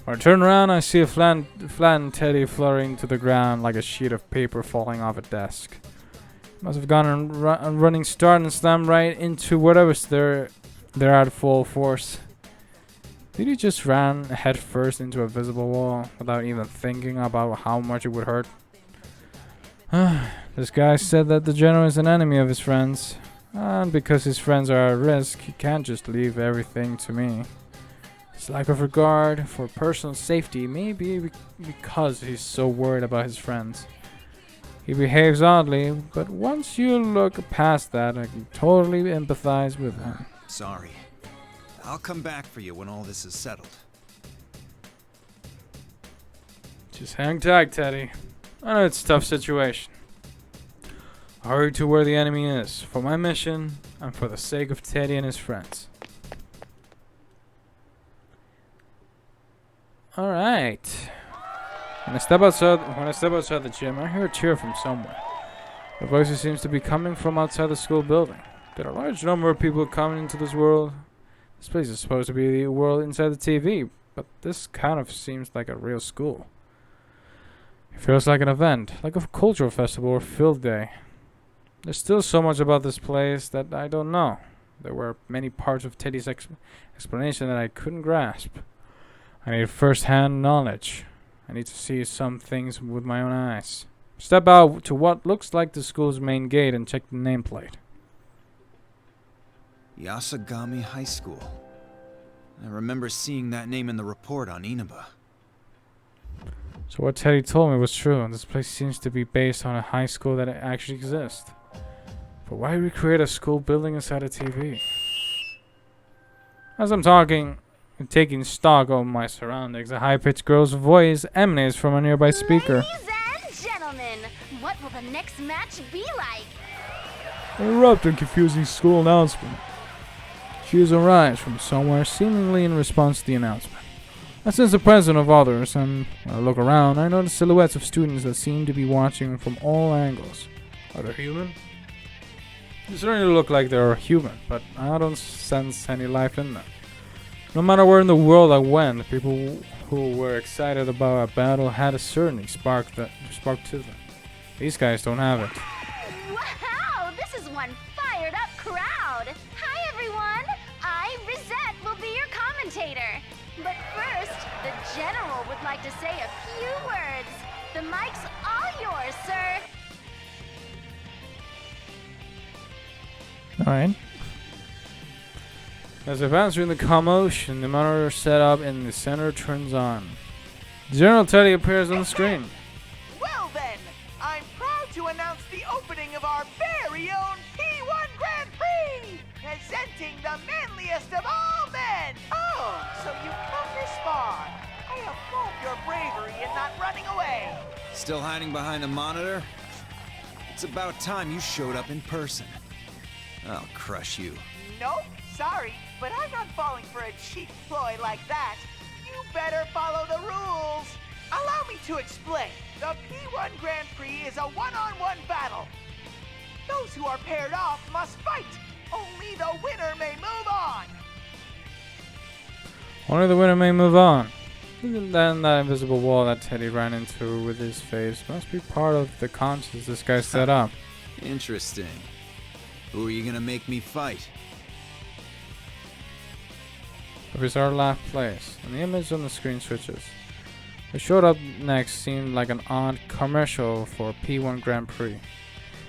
When I turn around, I see a flattened Teddy fluttering to the ground like a sheet of paper falling off a desk. Must have gone on a running start and slammed right into whatever's there at full force. Did he just ran head first into a visible wall without even thinking about how much it would hurt? This guy said that the general is an enemy of his friends. And because his friends are at risk, he can't just leave everything to me. His lack of regard for personal safety may be because he's so worried about his friends. He behaves oddly, but once you look past that, I can totally empathize with him. Sorry. I'll come back for you when all this is settled. Just hang tight, Teddy. I know it's a tough situation. Hurry to where the enemy is, for my mission, and for the sake of Teddy and his friends. Alright. When I step outside the gym, I hear a cheer from somewhere. The voice seems to be coming from outside the school building. There are a large number of people coming into this world. This place is supposed to be the world inside the TV, but this kind of seems like a real school. It feels like an event, like a cultural festival or field day. There's still so much about this place that I don't know. There were many parts of Teddy's explanation that I couldn't grasp. I need first-hand knowledge. I need to see some things with my own eyes. Step out to what looks like the school's main gate and check the nameplate. Yasagami High School. I remember seeing that name in the report on Inaba. So what Teddy told me was true, and this place seems to be based on a high school that actually exists. But why recreate a school building inside a TV? As I'm talking and taking stock of my surroundings, a high-pitched girl's voice emanates from a nearby speaker. Ladies and gentlemen, what will the next match be like? Interrupt and confusing school announcement. She arrives from somewhere, seemingly in response to the announcement. I sense the presence of others, and when I look around, I notice silhouettes of students that seem to be watching from all angles. Are they human? They certainly look like they're human, but I don't sense any life in them. No matter where in the world I went, people who were excited about a battle had a certain spark to them. These guys don't have it. Wow, this is one fired up crowd. Hi everyone, I, Rizette, will be your commentator. But first, the General would like to say a few words. The mic's all yours, sir. Alright. As if answering the commotion, the monitor set up in the center turns on. General Teddy appears on the screen. Well then, I'm proud to announce the opening of our very own P1 Grand Prix! Presenting the manliest of all men! Oh, so you've come this far. I applaud your bravery in not running away. Still hiding behind a monitor? It's about time you showed up in person. I'll crush you. Nope, sorry, but I'm not falling for a cheap ploy like that. You better follow the rules. Allow me to explain. The P1 Grand Prix is a one-on-one battle. Those who are paired off must fight. Only the winner may move on. Only the winner may move on. Then that invisible wall that Teddy ran into with his face must be part of the conscience this guy set up. Interesting. Who are you gonna make me fight? It was our last place, and the image on the screen switches. What showed up next seemed like an odd commercial for P1 Grand Prix.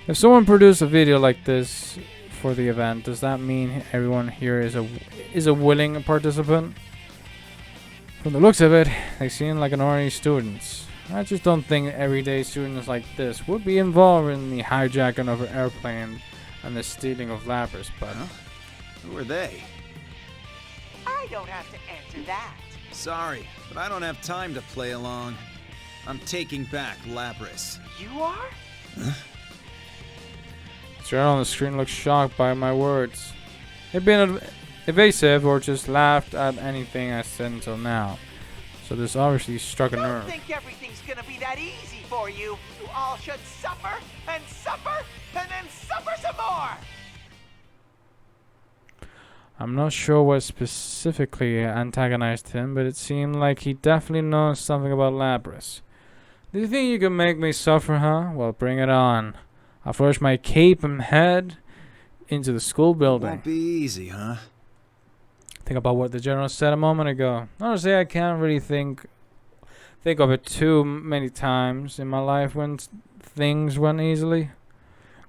If someone produced a video like this for the event, does that mean everyone here is a willing participant? From the looks of it, they seem like an ordinary students. I just don't think everyday students like this would be involved in the hijacking of an airplane and the stealing of Lapras, but... Huh? Who are they? I don't have to answer that. Sorry, but I don't have time to play along. I'm taking back Lapras. You are? Huh? The general on the screen looks shocked by my words. They've been evasive or just laughed at anything I said until now. So this obviously struck a nerve. Don't think everything's gonna be that easy for you. You all should suffer, and then suffer some more! I'm not sure what specifically antagonized him, but it seemed like he definitely knows something about Lapras. Do you think you can make me suffer, huh? Well, bring it on. I'll flush my cape and head into the school building. Won't be easy, huh? Think about what the general said a moment ago. Honestly, I can't really think of it too many times in my life when things went easily.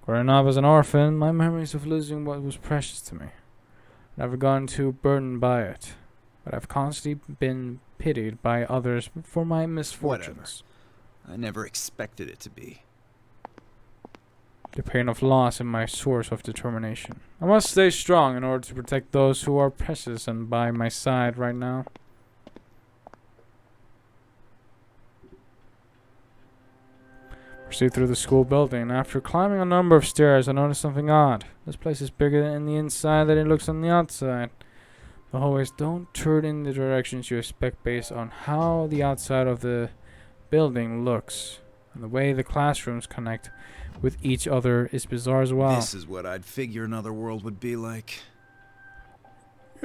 Growing up as an orphan, my memories of losing what was precious to me. Never gone too burdened by it, but I've constantly been pitied by others for my misfortunes. Whatever. I never expected it to be. The pain of loss is my source of determination. I must stay strong in order to protect those who are precious and by my side right now. Proceed through the school building. After climbing a number of stairs, I noticed something odd. This place is bigger in the inside than it looks on the outside. The hallways don't turn in the directions you expect based on how the outside of the building looks. And the way the classrooms connect with each other is bizarre as well. This is what I'd figure another world would be like.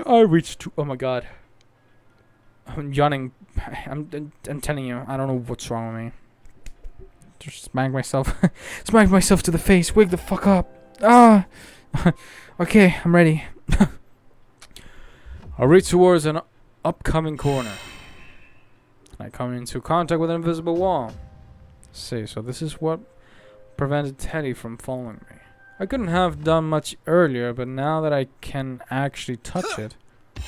I reached to... Oh my god. I'm yawning. I'm telling you, I don't know what's wrong with me. Just smacked myself. Smacked myself to the face. Wake the fuck up. Ah! Okay, I'm ready. I reach towards an upcoming corner. I come into contact with an invisible wall. See, so this is what prevented Teddy from following me. I couldn't have done much earlier, but now that I can actually touch it, I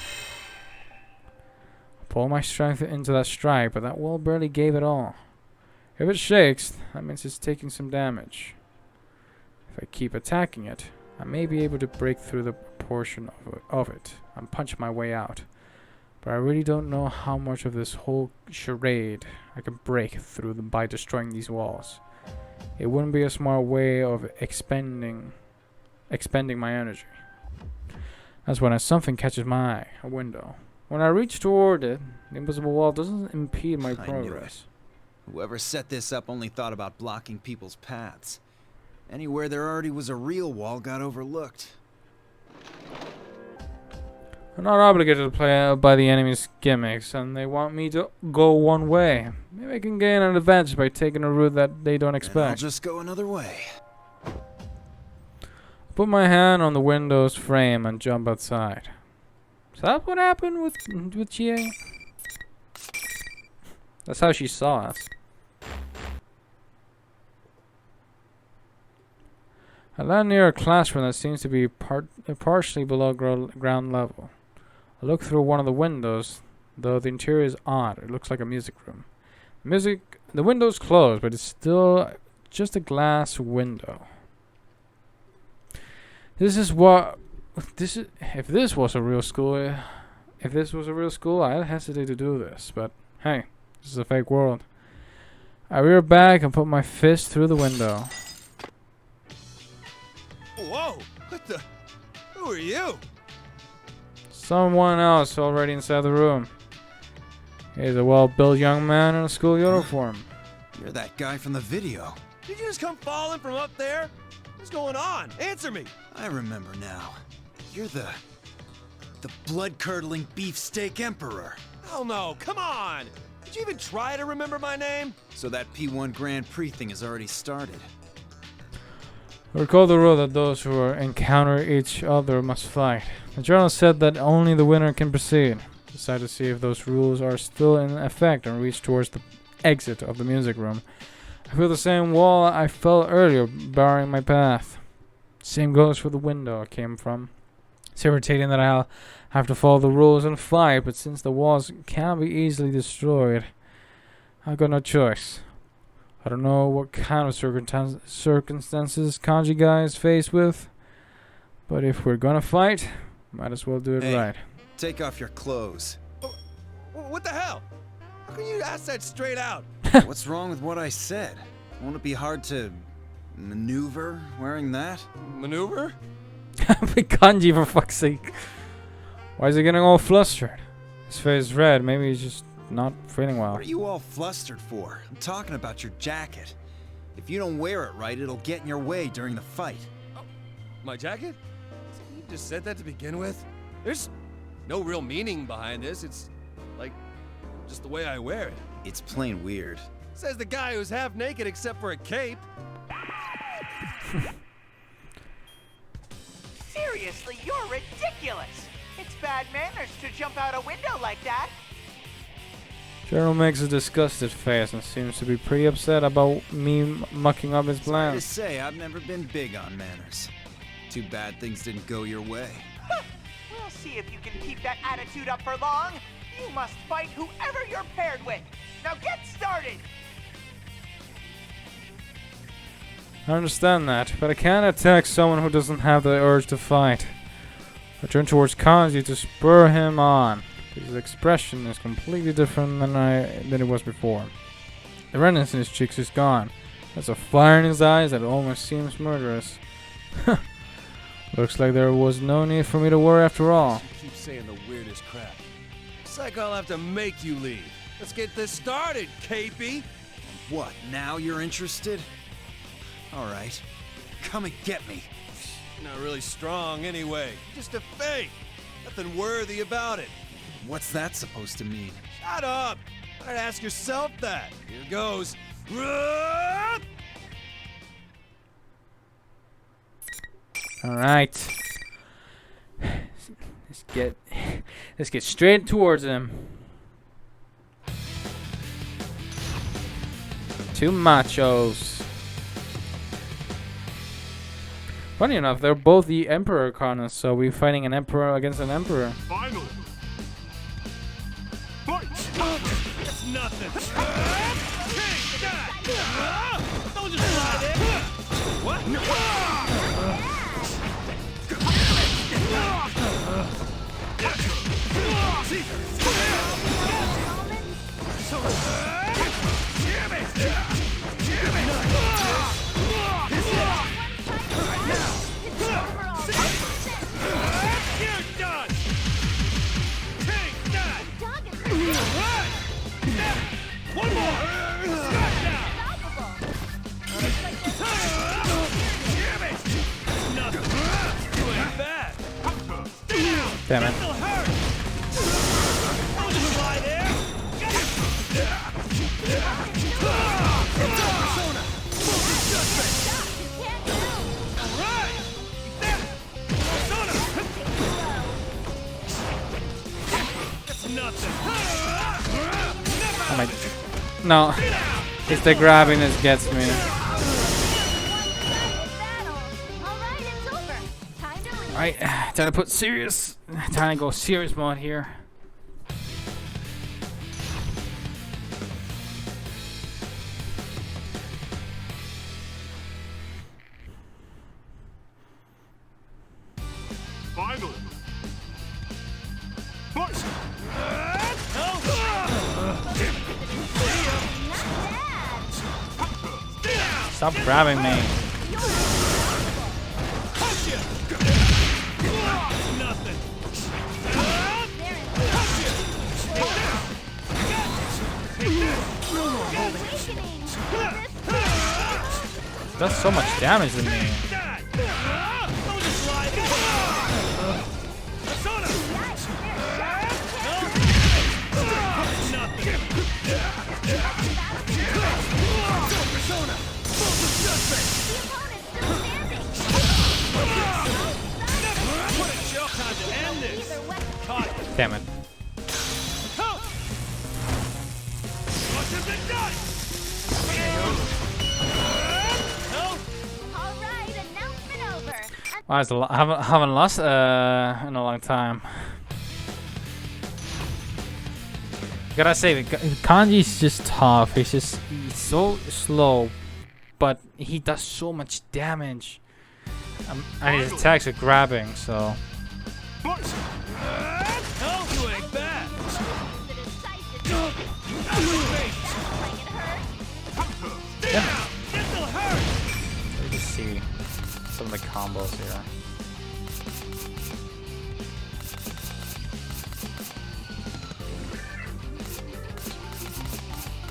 pull my strength into that strike, but that wall barely gave it all. If it shakes, that means it's taking some damage. If I keep attacking it, I may be able to break through the portion of it and punch my way out. But I really don't know how much of this whole charade I can break through by destroying these walls. It wouldn't be a smart way of expending my energy. That's when something catches my eye, a window. When I reach toward it, the invisible wall doesn't impede my progress. Whoever set this up only thought about blocking people's paths. Anywhere there already was a real wall got overlooked. I'm not obligated to play by the enemy's gimmicks, and they want me to go one way. Maybe I can gain an advantage by taking a route that they don't expect. Then I'll just go another way. I put my hand on the window's frame and jump outside. Is that what happened with GA? That's how she saw us. I land near a classroom that seems to be partially below ground level. I look through one of the windows, though the interior is odd. It looks like a music room. The window's closed, but it's still just a glass window. If this was a real school, I'd hesitate to do this. But hey, this is a fake world. I rear back and put my fist through the window. Whoa! What the? Who are you? Someone else already inside the room. He's a well-built young man in a school uniform. You're that guy from the video. Did you just come falling from up there? What's going on? Answer me! I remember now. You're the blood-curdling beefsteak emperor. Hell no, come on! Did you even try to remember my name? So that P1 Grand Prix thing has already started. Recall the rule that those who encounter each other must fight. The journal said that only the winner can proceed. Decide to see if those rules are still in effect and reach towards the exit of the music room. I feel the same wall I felt earlier barring my path. Same goes for the window I came from. It's irritating that I'll have to follow the rules and fight, but since the walls can be easily destroyed, I've got no choice. I don't know what kind of circumstances Kanji guy is faced with, but if we're gonna fight, might as well do it right. Take off your clothes. What the hell? How can you ask that straight out? What's wrong with what I said? Won't it be hard to maneuver wearing that? Maneuver? Kanji, for fuck's sake. Why is he getting all flustered? His face is red. Maybe he's just not feeling well. What are you all flustered for? I'm talking about your jacket. If you don't wear it right, it'll get in your way during the fight. Oh, my jacket? You just said that to begin with? There's no real meaning behind this. It's like just the way I wear it. It's plain weird. Says the guy who's half naked except for a cape. Seriously, you're ridiculous. It's bad manners to jump out a window like that. Gerald makes a disgusted face and seems to be pretty upset about me mucking up his Sorry to plans. say, I've never been big on manners. Too bad things didn't go your way. We'll see if you can keep that attitude up for long. You must fight whoever you're paired with. Now get started. I understand that, but I can't attack someone who doesn't have the urge to fight. I turn towards Kanji to spur him on. His expression is completely different than it was before. The redness in his cheeks is gone. There's a fire in his eyes that almost seems murderous. Looks like there was no need for me to worry after all. You keep saying the weirdest crap. It's like I'll have to make you leave. Let's get this started, Capey. What, now you're interested? Alright. Come and get me. Not really strong anyway. Just a fake. Nothing worthy about it. What's that supposed to mean? Shut up! I'd ask yourself that. Here goes. Alright. Let's get straight towards him. Two machos. Funny enough, they're both the Emperor Arcana, so we're fighting an Emperor against an Emperor. Finally! Fight! That's nothing. Take that! Don't just lie there. What? Damn it. Oh my... No. It's the grabbing that gets me. Alright, time to put serious. Time to go serious mode here. Finally! Fight! Stop grabbing me. Does so much damage to me. Damn it. Wow, I haven't lost in a long time. Gotta say, Kanji's just tough. He's so slow, but he does so much damage. And his attacks are grabbing, so. Let me just see some of the combos here.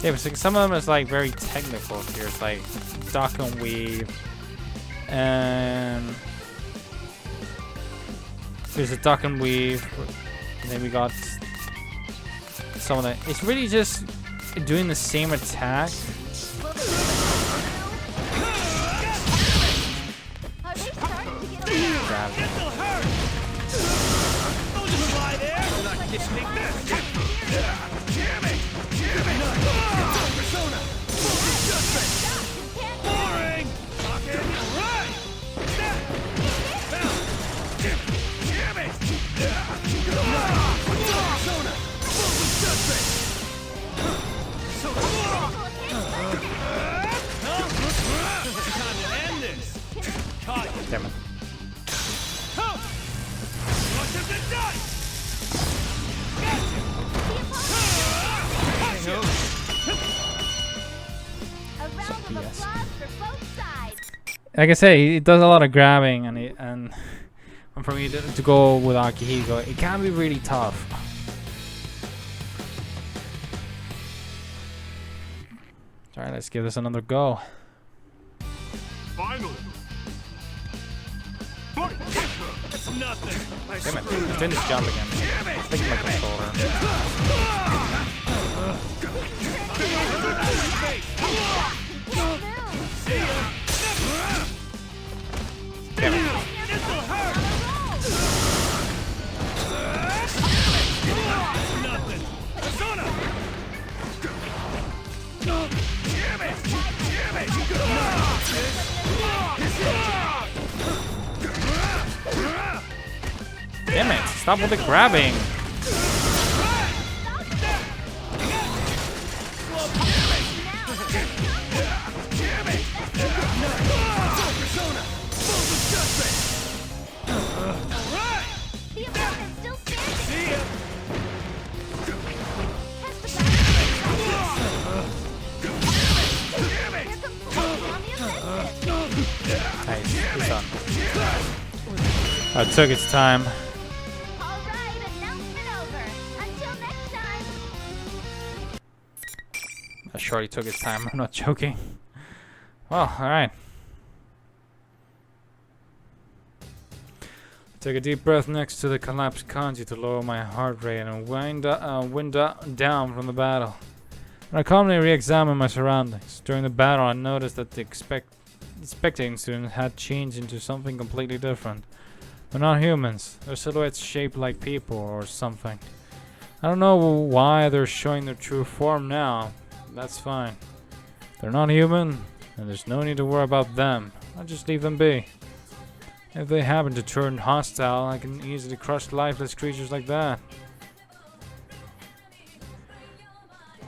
Yeah, but some of them is like very technical here. It's like duck and weave, and there's a duck and weave, and then we got some of the. It's really just doing the same attack. Damn it. like I say, he does a lot of grabbing, and for me to go with Akihiko, it can be really tough. Alright, let's give this another go. Finally. It's nothing. Damn it, he's doing this jump again. I'm taking my controller. Damn it. Damn it, stop with the grabbing. Nice, he's done. It took its time. That shorty took its time. I'm not joking. Well, alright. Take a deep breath next to the collapsed kanji to lower my heart rate and wind down from the battle. When I calmly re-examined my surroundings. During the battle, I noticed that the spectating students had changed into something completely different. They're not humans. Their silhouettes shaped like people or something. I don't know why they're showing their true form now. That's fine. They're not human, and there's no need to worry about them. I'll just leave them be. If they happen to turn hostile, I can easily crush lifeless creatures like that.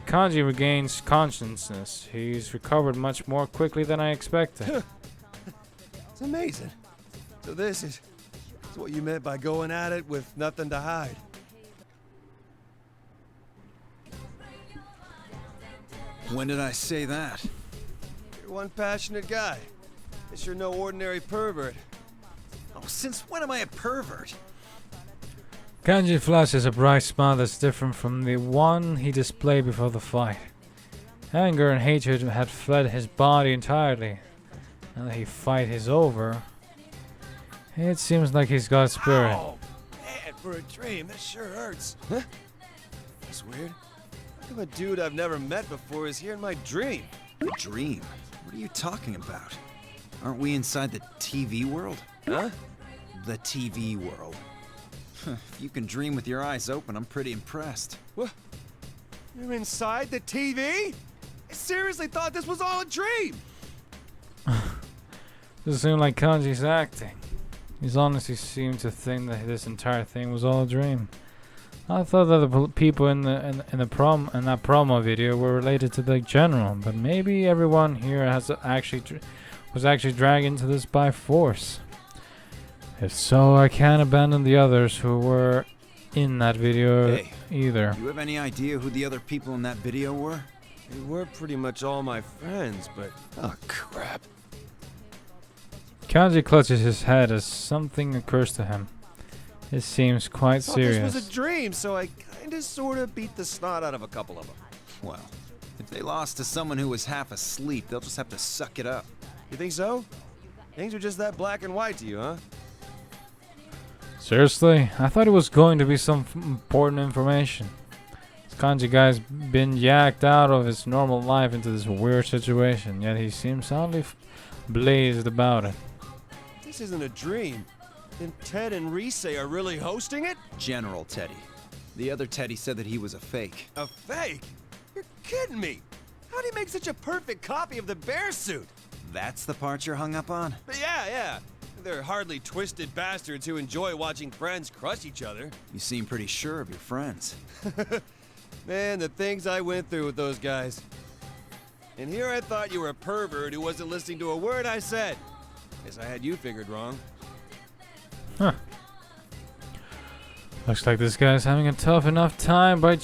Kanji regains consciousness. He's recovered much more quickly than I expected. It's amazing. So this is what you meant by going at it with nothing to hide. When did I say that? You're one passionate guy. Guess you're no ordinary pervert. Oh, since when am I a pervert? Kanji flashes a bright smile that's different from the one he displayed before the fight. Anger and hatred had fled his body entirely. Now that his fight is over, it seems like he's got spirit. Ow! Man, for a dream, that sure hurts. Huh? That's weird. How come a dude I've never met before is here in my dream? A dream? What are you talking about? Aren't we inside the TV world? Huh? The TV world. If you can dream with your eyes open, I'm pretty impressed. What? You're inside the TV? I seriously thought this was all a dream! Doesn't seem like Kanji's acting. He's honestly seemed to think that this entire thing was all a dream. I thought that the people in that promo video were related to the general, but maybe everyone here was actually dragged into this by force. If so, I can't abandon the others who were in that video either. Do you have any idea who the other people in that video were? They were pretty much all my friends, but... Oh, crap. Kanji clutches his head as something occurs to him. It seems quite serious. This was a dream, so I kinda sorta beat the snot out of a couple of them. Well, if they lost to someone who was half asleep, they'll just have to suck it up. You think so? Things are just that black and white to you, huh? Seriously? I thought it was going to be some important information. This Kanji guy's been yacked out of his normal life into this weird situation, yet he seems oddly blazed about it. This isn't a dream. Then Ted and Rise are really hosting it? General Teddy. The other Teddy said that he was a fake. A fake? You're kidding me! How'd he make such a perfect copy of the bear suit? That's the part you're hung up on? But yeah. They're hardly twisted bastards who enjoy watching friends crush each other. You seem pretty sure of your friends. Man, the things I went through with those guys. And here I thought you were a pervert who wasn't listening to a word I said. Guess I had you figured wrong. Huh. Looks like this guy's having a tough enough time by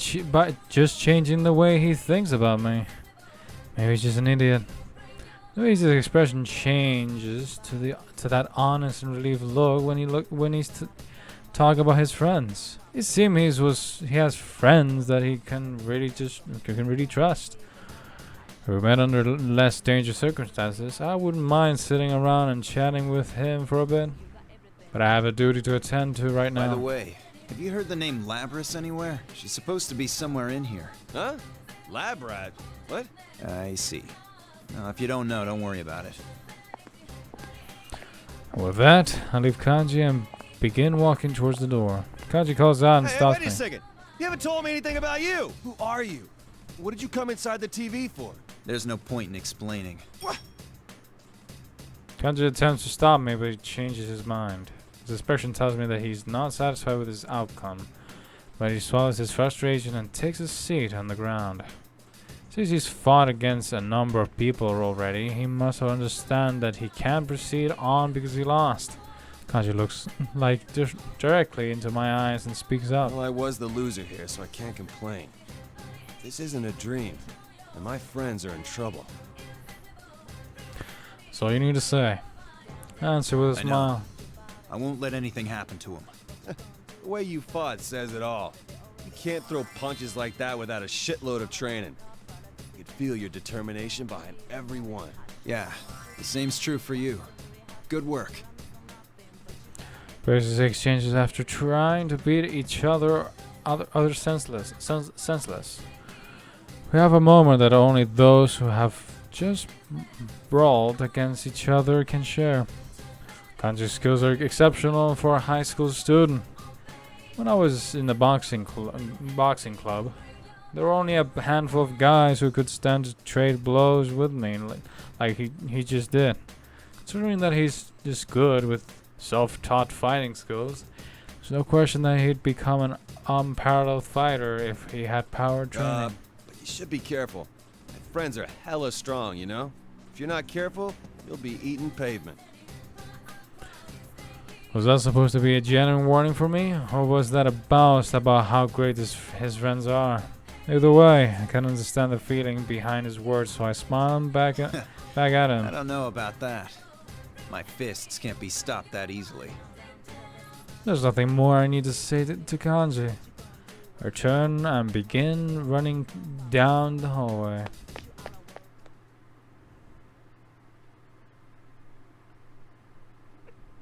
just changing the way he thinks about me. Maybe he's just an idiot. Louise's expression changes to that honest and relieved look when he's talk about his friends. It seems he has friends that he can really trust. Who met under less dangerous circumstances. I wouldn't mind sitting around and chatting with him for a bit, but I have a duty to attend to right now. By the way, have you heard the name Labris anywhere? She's supposed to be somewhere in here. Huh? Lab rat? What? I see. No, if you don't know, don't worry about it. With that, I leave Kanji and begin walking towards the door. Kanji calls out and stops me. Wait a second. You haven't told me anything about you. Who are you? What did you come inside the TV for? There's no point in explaining. What? Kanji attempts to stop me, but he changes his mind. His expression tells me that he's not satisfied with his outcome, but he swallows his frustration and takes a seat on the ground. Since he's fought against a number of people already, he must understand that he can't proceed on because he lost. Kanji looks directly into my eyes and speaks up. Well, I was the loser here, so I can't complain. This isn't a dream, and my friends are in trouble. That's all you need to say. Answer with a smile. I won't let anything happen to him. The way you fought says it all. You can't throw punches like that without a shitload of training. You could feel your determination behind every one. Yeah, the same's true for you. Good work. Braces exchanges after trying to beat each other senseless. We have a moment that only those who have just brawled against each other can share. Kanji's skills are exceptional for a high school student. When I was in the boxing club, there were only a handful of guys who could stand to trade blows with me, like he just did. Considering that he's just good with self-taught fighting skills, there's no question that he'd become an unparalleled fighter if he had power training. But you should be careful. My friends are hella strong, you know? If you're not careful, you'll be eating pavement. Was that supposed to be a genuine warning for me, or was that a boast about how great his friends are? Either way, I can understand the feeling behind his words, so I smile back at him. I don't know about that. My fists can't be stopped that easily. There's nothing more I need to say to Kanji. I turn and begin running down the hallway.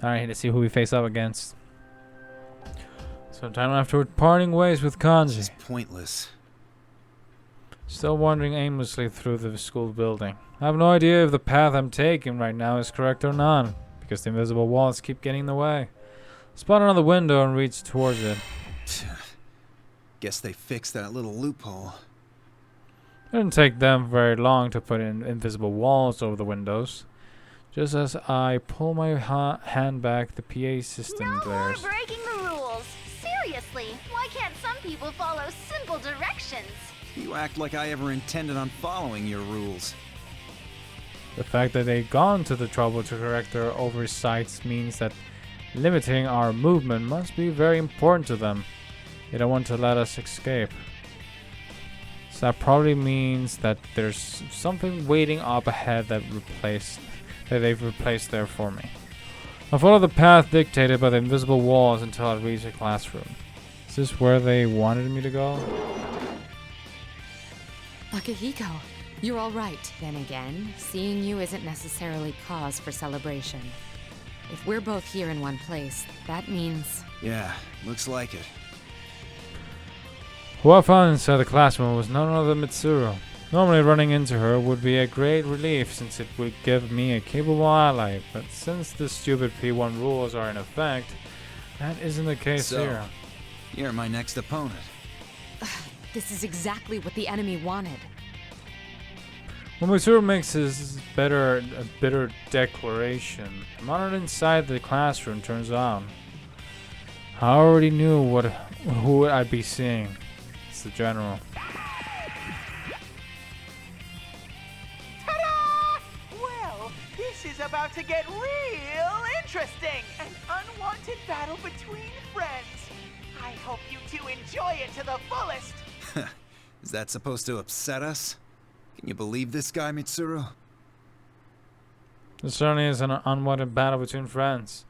Alright, let's see who we face up against. Sometime after parting ways with Kanji. It's pointless. Still wandering aimlessly through the school building. I have no idea if the path I'm taking right now is correct or not, because the invisible walls keep getting in the way. Spot another window and reach towards it. Guess they fixed that little loophole. It didn't take them very long to put in invisible walls over the windows. Just as I pull my hand back, the PA system glares. No more breaking the rules. Seriously, why can't some people follow simple directions? You act like I ever intended on following your rules. The fact that they've gone to the trouble to correct their oversights means that limiting our movement must be very important to them. They don't want to let us escape. So that probably means that there's something waiting up ahead that they've replaced there for me. I follow the path dictated by the invisible walls until I reach a classroom. Is this where they wanted me to go? Akihiko, you're all right. Then again, seeing you isn't necessarily cause for celebration. If we're both here in one place, that means... Yeah, looks like it. Who I found inside the classroom was none other than Mitsuru. Normally running into her would be a great relief since it would give me a capable ally, but since the stupid P1 rules are in effect, that isn't the case here. You're my next opponent. This is exactly what the enemy wanted. When Mitsuru makes his bitter declaration, the monitor inside the classroom turns on. I already knew who I'd be seeing. It's the general. Ta-da! Well, this is about to get real interesting. An unwanted battle between friends. I hope you two enjoy it to the fullest. Is that supposed to upset us? Can you believe this guy, Mitsuru? This certainly is an unwanted battle between friends.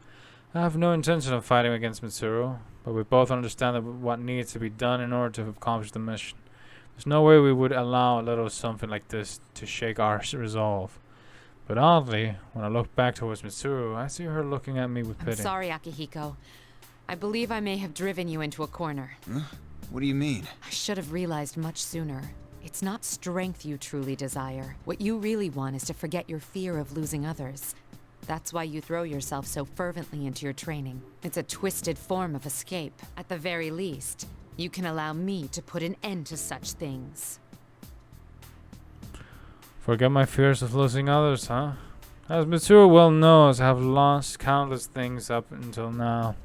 I have no intention of fighting against Mitsuru, but we both understand that what needs to be done in order to accomplish the mission. There's no way we would allow a little something like this to shake our resolve. But oddly, when I look back towards Mitsuru, I see her looking at me with pity. I'm sorry, Akihiko. I believe I may have driven you into a corner. Huh? What do you mean? I should have realized much sooner. It's not strength you truly desire. What you really want is to forget your fear of losing others. That's why you throw yourself so fervently into your training. It's a twisted form of escape. At the very least, you can allow me to put an end to such things. Forget my fears of losing others, huh? As Mitsuru well knows, I have lost countless things up until now.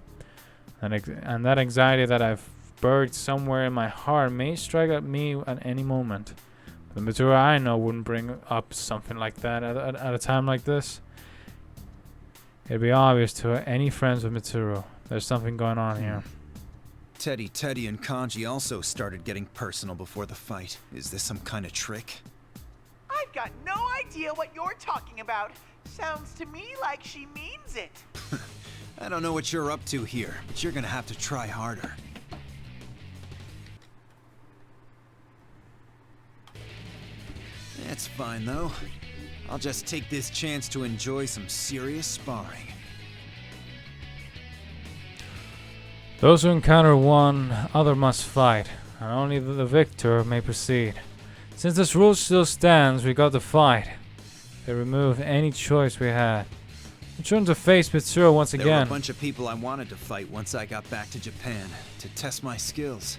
And that anxiety that I've buried somewhere in my heart may strike at me at any moment. The Mitsuru I know wouldn't bring up something like that at a time like this. It'd be obvious to any friends with Mitsuru. There's something going on here. Teddy, and Kanji also started getting personal before the fight. Is this some kind of trick? I've got no idea what you're talking about. Sounds to me like she means it. I don't know what you're up to here, but you're gonna have to try harder. It's fine though. I'll just take this chance to enjoy some serious sparring. Those who encounter one other must fight, and only the victor may proceed. Since this rule still stands, we got to fight. They removed any choice we had. I'm trying to face Mitsuru once again. There were a bunch of people I wanted to fight once I got back to Japan, to test my skills.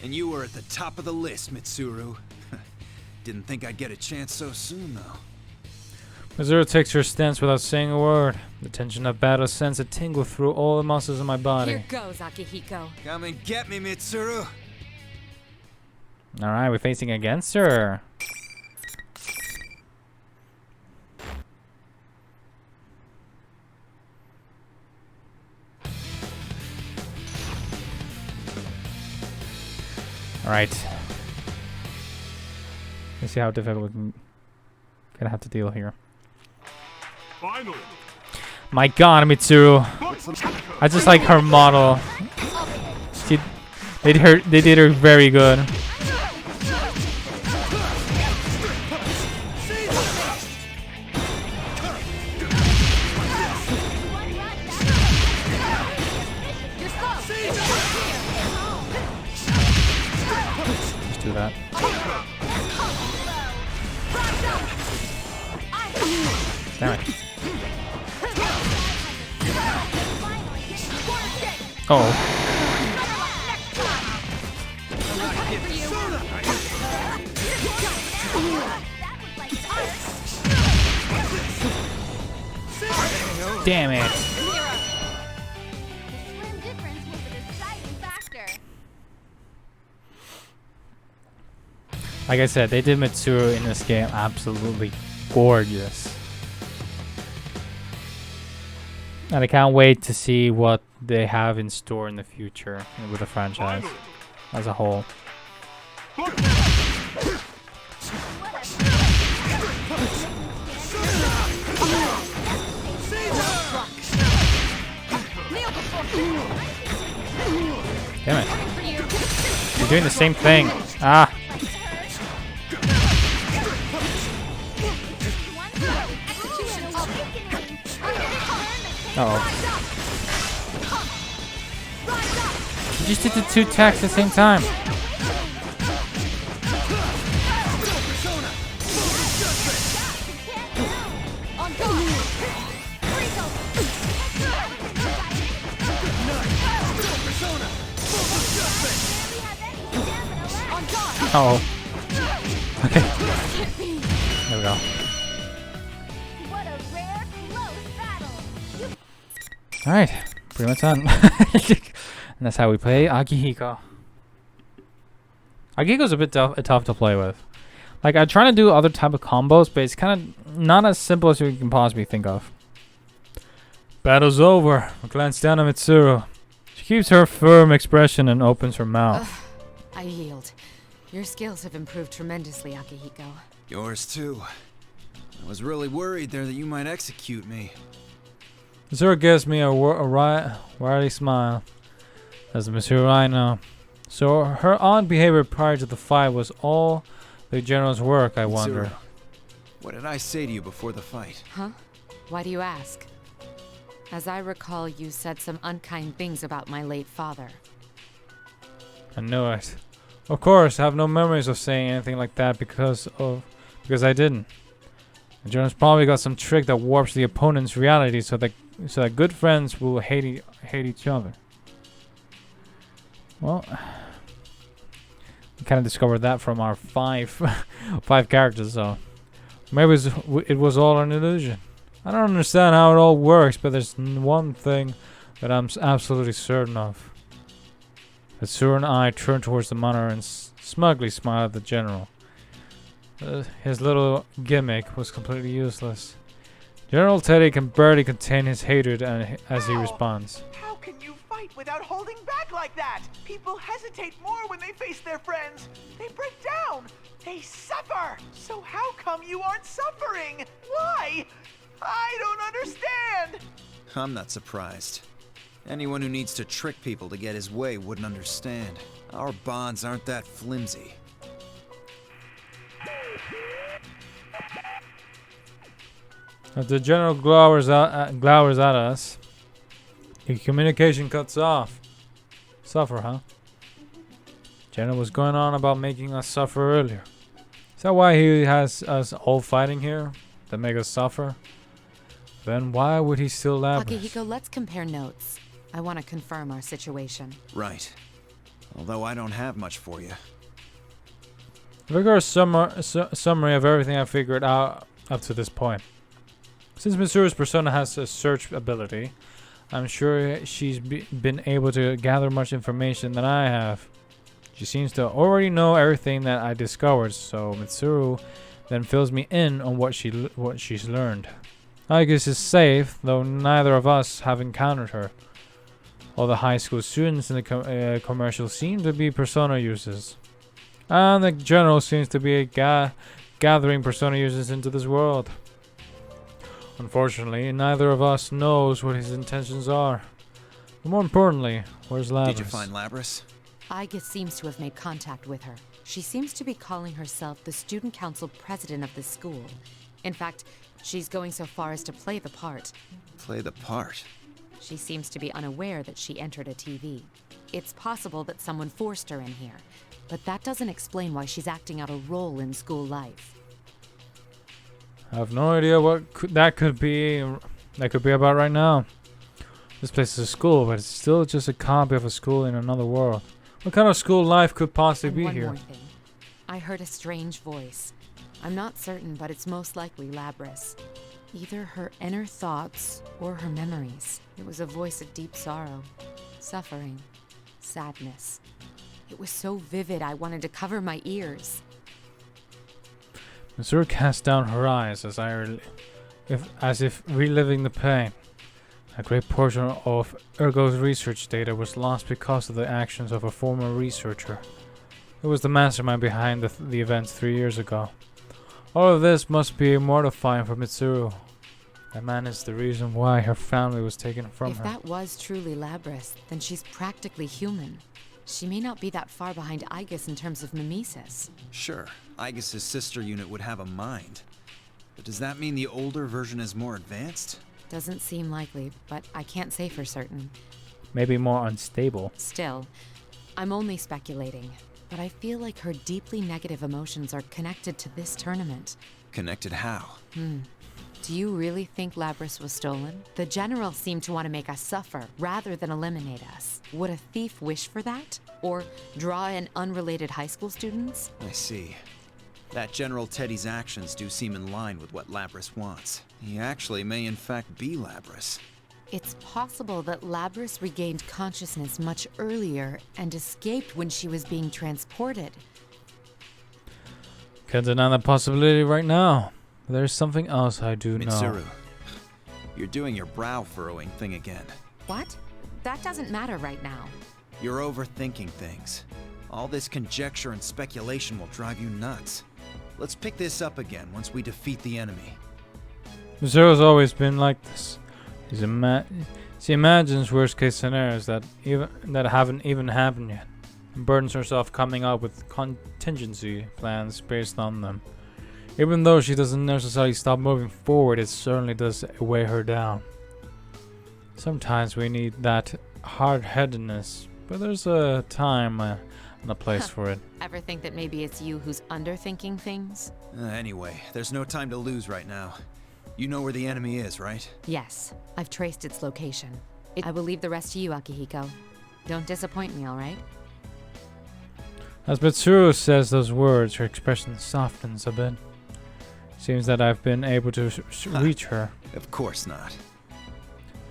And you were at the top of the list, Mitsuru. Didn't think I'd get a chance so soon, though. Mitsuru takes her stance without saying a word. The tension of battle sends a tingle through all the muscles in my body. Here goes, Akihiko. Come and get me, Mitsuru! Alright, we're facing against her. Alright. Let's see how difficult we're gonna have to deal here. Finally. My god, Mitsuru. I just like her model. They did her very good. Let's do that. Damn it. Oh. Damn it. Like I said, they did Mitsuru in this game absolutely gorgeous. And I can't wait to see what they have in store in the future with the franchise as a whole. Damn it. You're doing the same thing. Ah. Uh-oh. You just did the two attacks at the same time. Uh-oh. Okay. There we go. Alright, pretty much done. And that's how we play Akihiko. Akihiko's a bit tough to play with. Like, I'm trying to do other type of combos, but it's kind of not as simple as you can possibly think of. Battle's over. I glance down at Mitsuru. She keeps her firm expression and opens her mouth. I yield. Your skills have improved tremendously, Akihiko. Yours too. I was really worried there that you might execute me. Mitsuru gives me a wily smile. As Mitsuru I know. So her odd behavior prior to the fight was all the general's work, I wonder. Mitsuru, what did I say to you before the fight? Huh? Why do you ask? As I recall, you said some unkind things about my late father. I knew it. Of course, I have no memories of saying anything like that because I didn't. The general's probably got some trick that warps the opponent's reality so that good friends will hate each other. Well, we kind of discovered that from our five characters, so maybe it was all an illusion. I don't understand how it all works, but there's one thing that I'm absolutely certain of. Mitsuru and I turned towards the monitor and smugly smiled at the general. His little gimmick was completely useless. General Teddy can barely contain his hatred as he responds. How can you fight without holding back like that? People hesitate more when they face their friends. They break down. They suffer. So how come you aren't suffering? Why? I don't understand. I'm not surprised. Anyone who needs to trick people to get his way wouldn't understand. Our bonds aren't that flimsy. As the general glowers at us, the communication cuts off. Suffer, huh? General was going on about making us suffer earlier. Is that why he has us all fighting here? To make us suffer? Then why would he still laugh? Akihiko, let's compare notes. I want to confirm our situation. Right. Although I don't have much for you. Look at a summary of everything I figured out up to this point. Since Mitsuru's persona has a search ability, I'm sure she's been able to gather much information than I have. She seems to already know everything that I discovered, so Mitsuru then fills me in on what she's learned. I guess is safe, though neither of us have encountered her. All the high school students in the commercial seem to be persona users. And the general seems to be gathering persona users into this world. Unfortunately, neither of us knows what his intentions are. But more importantly, where's Labras? Did you find Labras? Igus seems to have made contact with her. She seems to be calling herself the student council president of the school. In fact, she's going so far as to play the part. Play the part? She seems to be unaware that she entered a TV. It's possible that someone forced her in here, but that doesn't explain why she's acting out a role in school life. I have no idea what that could be about right now. This place is a school, but it's still just a copy of a school in another world. What kind of school life could possibly be here? One more thing. I heard a strange voice. I'm not certain, but it's most likely Labras. Either her inner thoughts or her memories. It was a voice of deep sorrow, suffering, sadness. It was so vivid I wanted to cover my ears. Mitsuru cast down her eyes as if reliving the pain. A great portion of Ergo's research data was lost because of the actions of a former researcher. It was the mastermind behind the events 3 years ago. All of this must be mortifying for Mitsuru. That man is the reason why her family was taken from her. If that was truly Labras, then she's practically human. She may not be that far behind Igus in terms of mimesis. Sure, Igus's sister unit would have a mind. But does that mean the older version is more advanced? Doesn't seem likely, but I can't say for certain. Maybe more unstable. Still, I'm only speculating, but I feel like her deeply negative emotions are connected to this tournament. Connected how? Do you really think Labras was stolen? The general seemed to want to make us suffer rather than eliminate us. Would a thief wish for that? Or draw in unrelated high school students? I see. That General Teddy's actions do seem in line with what Labras wants. He actually may in fact be Labras. It's possible that Labras regained consciousness much earlier and escaped when she was being transported. Can't deny that possibility right now. There's something else I do know. Mitsuru, you're doing your brow furrowing thing again. What? That doesn't matter right now. You're overthinking things. All this conjecture and speculation will drive you nuts. Let's pick this up again once we defeat the enemy. Zero's always been like this. She imagines worst-case scenarios that haven't even happened yet, and burdens herself coming up with contingency plans based on them. Even though she doesn't necessarily stop moving forward, it certainly does weigh her down. Sometimes we need that hard-headedness, but there's a time and a place for it. Ever think that maybe it's you who's underthinking things? Anyway, there's no time to lose right now. You know where the enemy is, right? Yes, I've traced its location. I will leave the rest to you, Akihiko. Don't disappoint me, alright? As Mitsuru says those words, her expression softens a bit. Seems that I've been able to reach her. Of course not.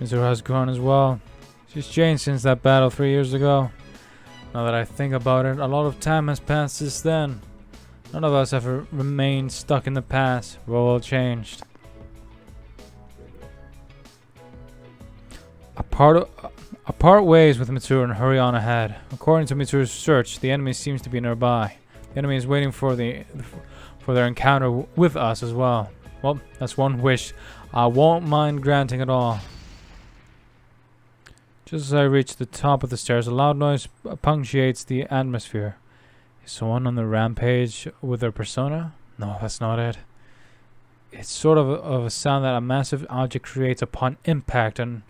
Mitsuru has grown as well. She's changed since that battle 3 years ago. Now that I think about it, a lot of time has passed since then. None of us have remained stuck in the past. We're all changed. Apart ways with Mitsuru and hurry on ahead. According to Mitsuru's search, the enemy seems to be nearby. The enemy is waiting for their encounter with us as well. Well, that's one wish I won't mind granting at all. Just as I reach the top of the stairs, a loud noise punctuates the atmosphere. Is someone on the rampage with their persona? No, that's not it. It's sort of a sound that a massive object creates upon impact, and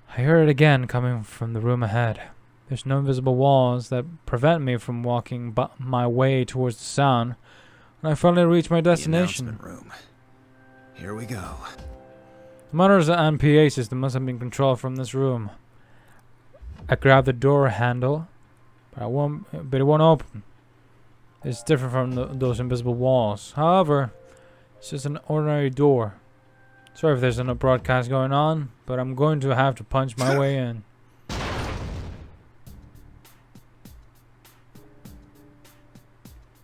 I hear it again coming from the room ahead. There's no invisible walls that prevent me from walking my way towards the sound, and I finally reach my destination. The announcement room. Here we go. The monitors and PA system must have been controlled from this room. I grab the door handle, but it won't open. It's different from those invisible walls. However, it's just an ordinary door. Sorry if there's no broadcast going on, but I'm going to have to punch my way in.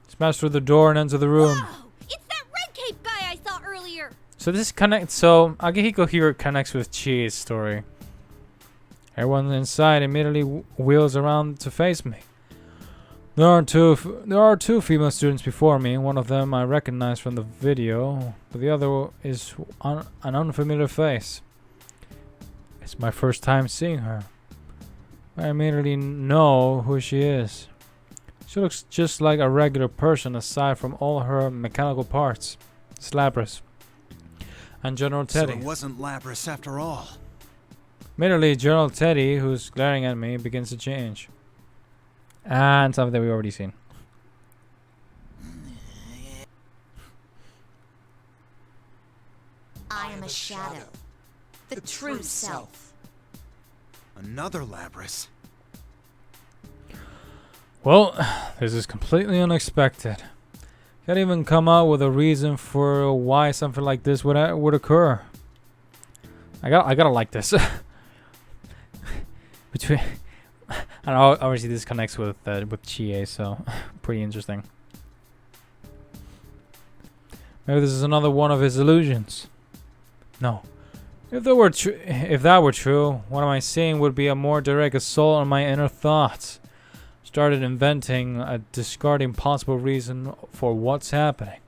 Smash through the door and enter the room. Whoa! It's that red cape guy I saw earlier! So Akihiko here connects with Chie's story. Everyone inside immediately wheels around to face me. There are two female students before me. One of them I recognize from the video, but the other is an unfamiliar face. It's my first time seeing her. I immediately know who she is. She looks just like a regular person aside from all her mechanical parts. It's Labris and General Teddy. So it wasn't Labris after all. Immediately, General Teddy, who's glaring at me, begins to change. And something that we've already seen. I am a shadow. The true self. Another Labris. Well, this is completely unexpected. Can't even come out with a reason for why something like this would occur. I gotta like this. And obviously this connects with Chie, so pretty interesting. Maybe this is another one of his illusions. No. If that were true, what am I seeing would be a more direct assault on my inner thoughts. Started inventing discarding possible reason for what's happening.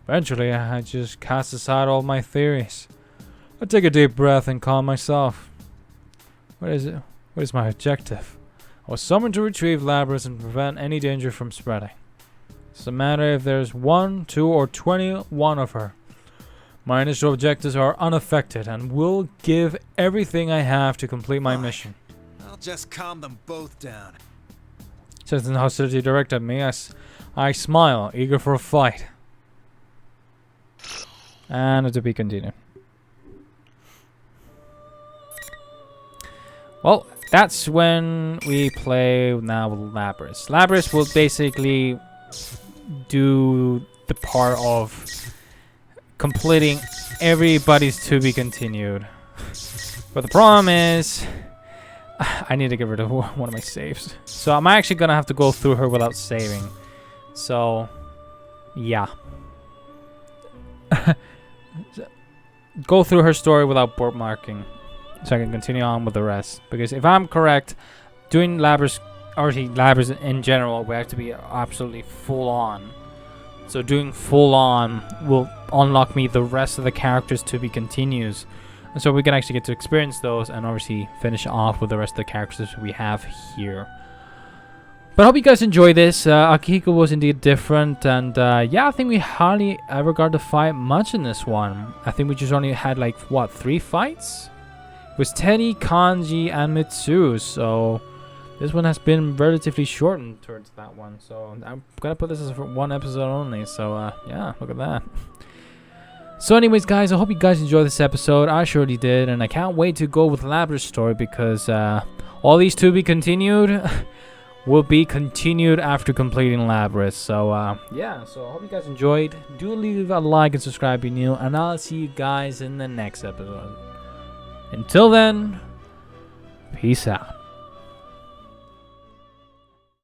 Eventually, I just cast aside all my theories. I take a deep breath and calm myself. What is it? What is my objective? I was summoned to retrieve Labris and prevent any danger from spreading. It doesn't matter if there's 1, 2, or 21 of her. My initial objectives are unaffected and will give everything I have to complete my mission. I'll just calm them both down. Sensing hostility directed at me, I smile, eager for a fight. And to be continued. Well, that's when we play now with Labris. Labris will basically do the part of completing everybody's to be continued. But the problem is, I need to get rid of one of my saves. So I'm actually gonna have to go through her without saving. So, yeah. Go through her story without bookmarking, so I can continue on with the rest. Because if I'm correct, doing Labris obviously Labyrinth in general, we have to be absolutely full on. So doing full on will unlock me the rest of the characters to be continues. And so we can actually get to experience those and obviously finish off with the rest of the characters we have here. But I hope you guys enjoy this. Akihiko was indeed different, and yeah, I think we hardly ever got to fight much in this one. I think we just only had like, what, 3 fights? It was Teddy, Kanji, and Mitsu, so this one has been relatively shortened towards that one. So I'm gonna put this as for 1 episode only, so yeah, look at that. So anyways, guys, I hope you guys enjoyed this episode. I surely did, and I can't wait to go with Labyrinth's story, because all these to be continued will be continued after completing Labyrinth. So yeah, so I hope you guys enjoyed. Do leave a like and subscribe if you're new, and I'll see you guys in the next episode. Until then, peace out.